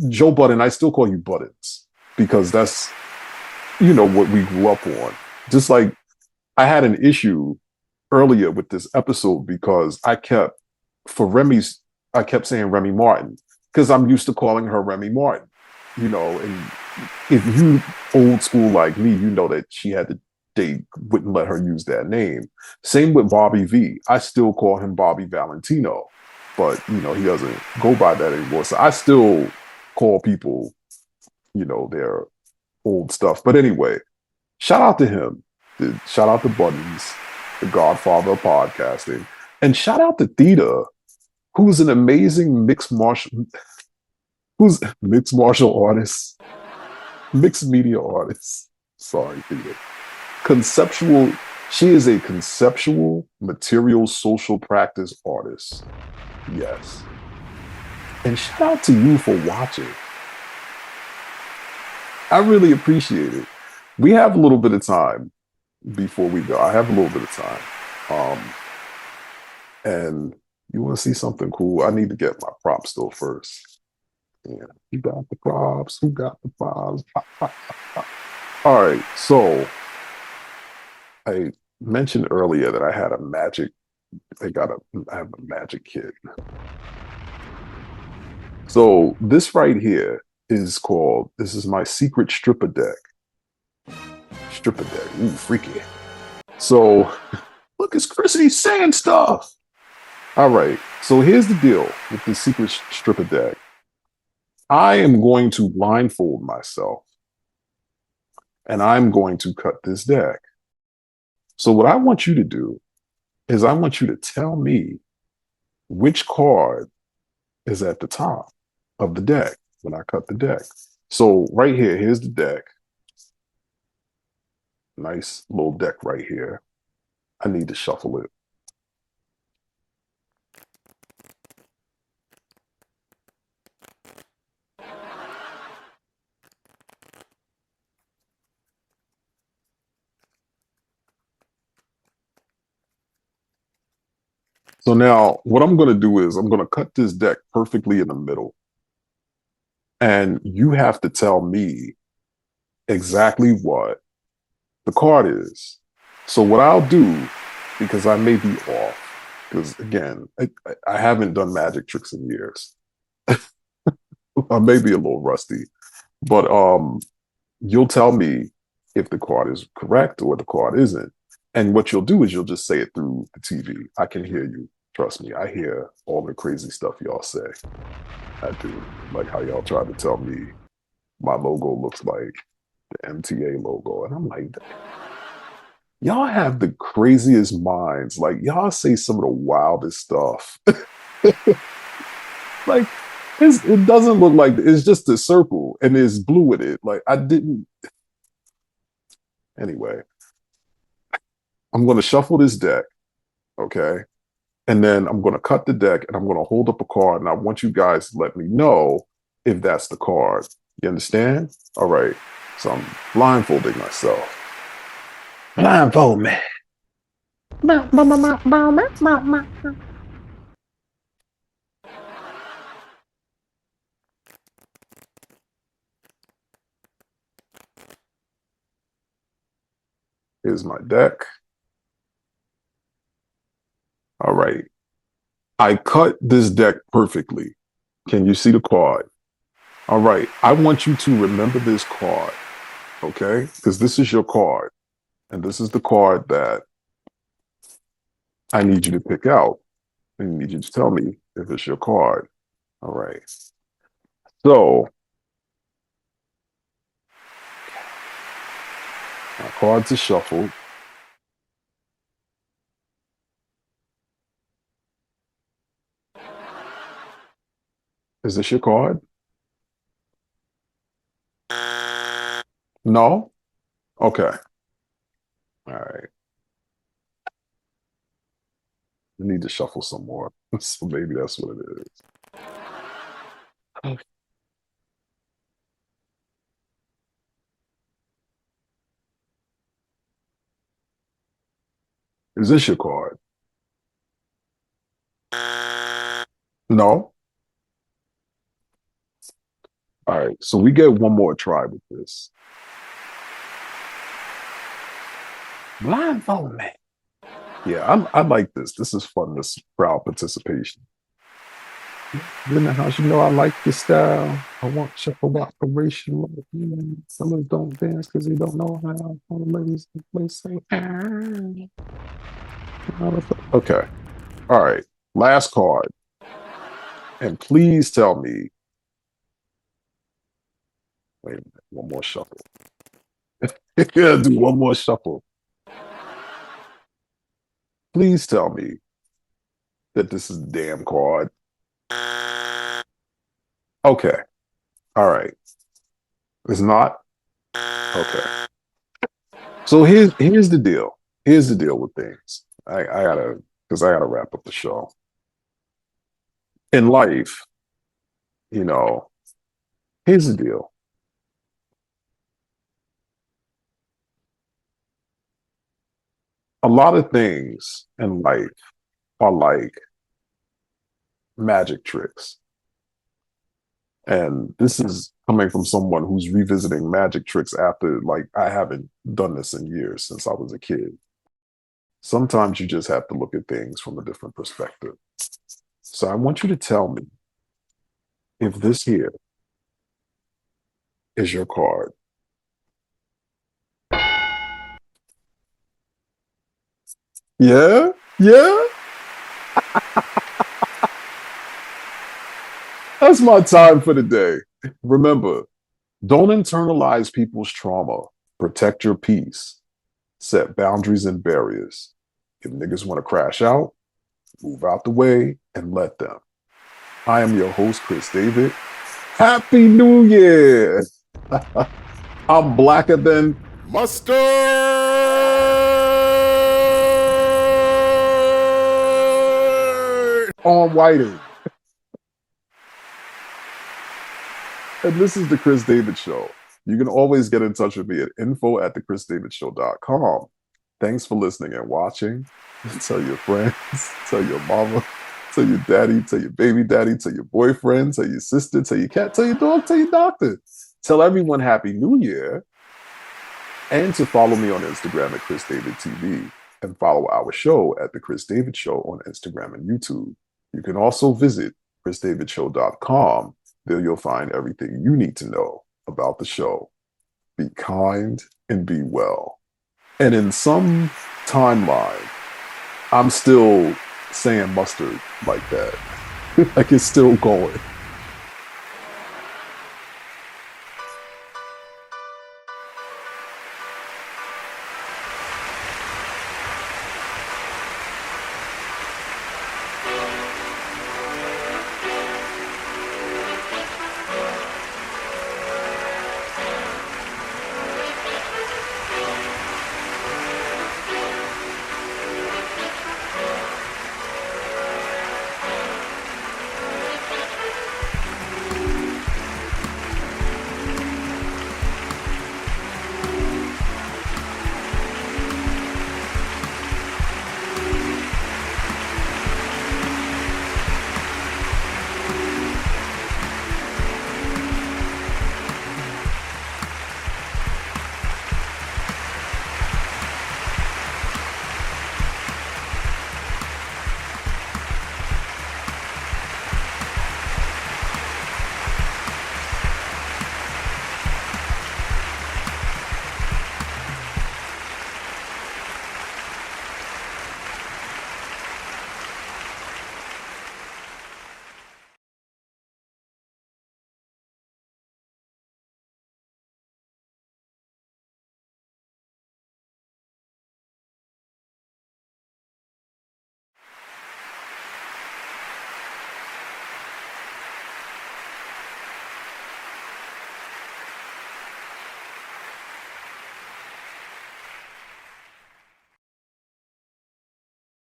Joe Budden, I still call you Buttons because that's, what we grew up on. Just like I had an issue earlier with this episode because I kept saying Remy Martin because I'm used to calling her Remy Martin, and if you old school like me, that they wouldn't let her use that name. Same with Bobby V. I still call him Bobby Valentino, but he doesn't go by that anymore. So I still call people, their old stuff. But anyway, shout out to him. Shout out to Buttons, the godfather of podcasting. And shout out to Theta, who's an amazing mixed martial artist, mixed media artist. Sorry, Theta. She is a conceptual material social practice artist. Yes. And shout out to you for watching. I really appreciate it. We have a little bit of time before we go. I have a little bit of time. And you want to see something cool? I need to get my props though first. Yeah, you got the props. Who got the props? All right, so I mentioned earlier that I had a magic. I have a magic kit. So this right here is my secret stripper deck. Stripper deck, ooh, freaky. So look, it's Chrissy saying stuff. All right, so here's the deal with the secret stripper deck. I am going to blindfold myself and I'm going to cut this deck. So what I want you to do is I want you to tell me which card is at the top of the deck when I cut the deck. So right here, here's the deck. Nice little deck right here. I need to shuffle it. So now what I'm going to do is I'm going to cut this deck perfectly in the middle. And you have to tell me exactly what the card is. So what I'll do, because I may be off, because again, I haven't done magic tricks in years. I may be a little rusty, but you'll tell me if the card is correct or the card isn't. And what you'll do is you'll just say it through the TV. I can hear you. Trust me, I hear all the crazy stuff y'all say. I do. Like how y'all try to tell me my logo looks like the MTA logo. And I'm like, y'all have the craziest minds. Like, y'all say some of the wildest stuff. Like, it doesn't look like, it's just a circle and there's blue in it. Like, anyway, I'm going to shuffle this deck, okay? And then I'm going to cut the deck and I'm going to hold up a card and I want you guys to let me know if that's the card. You understand? All right. So I'm blindfolding myself. Blindfold me. Here's my deck. All right. I cut this deck perfectly. Can you see the card? All right. I want you to remember this card, okay? Because this is your card. And this is the card that I need you to pick out. And I need you to tell me if it's your card. All right. So, my cards are shuffled. Is this your card? No? Okay. All right. You need to shuffle some more. So maybe that's what it is. Is this your card? No? All right, so we get one more try with this. Blindfold me. Yeah, I like this. This is fun, this crowd participation. In the house, you know I like this style. I want shuffle operation. Some don't dance because they don't know how. All the ladies in the place say, okay. All right. Last card. And please tell me. Wait a minute. One more shuffle. Yeah, do one more shuffle. Please tell me that this is a damn card. Okay. All right. It's not? Okay. So here's the deal. Here's the deal with things. I gotta wrap up the show. In life, you know, here's the deal. A lot of things in life are like magic tricks. And this is coming from someone who's revisiting magic tricks after, like, I haven't done this in years since I was a kid. Sometimes you just have to look at things from a different perspective. So I want you to tell me if this here is your card. Yeah? Yeah? That's my time for the day. Remember, don't internalize people's trauma. Protect your peace. Set boundaries and barriers. If niggas want to crash out, move out the way and let them. I am your host, Cris David. Happy New Year! I'm blacker than mustard on whiting. And this is the Cris David Show. You can always get in touch with me at info@thecrisdavidshow.com. Thanks for listening and watching. Tell your friends, tell your mama, tell your daddy, tell your baby daddy, tell your boyfriend, tell your sister, tell your cat, tell your dog, tell your doctor. Tell everyone Happy New Year. And to follow me on Instagram at Cris David TV. And follow our show at The Cris David Show on Instagram and YouTube. You can also visit CrisDavidShow.com. There you'll find everything you need to know about the show. Be kind and be well. And in some timeline, I'm still saying mustard like that. Like it's still going.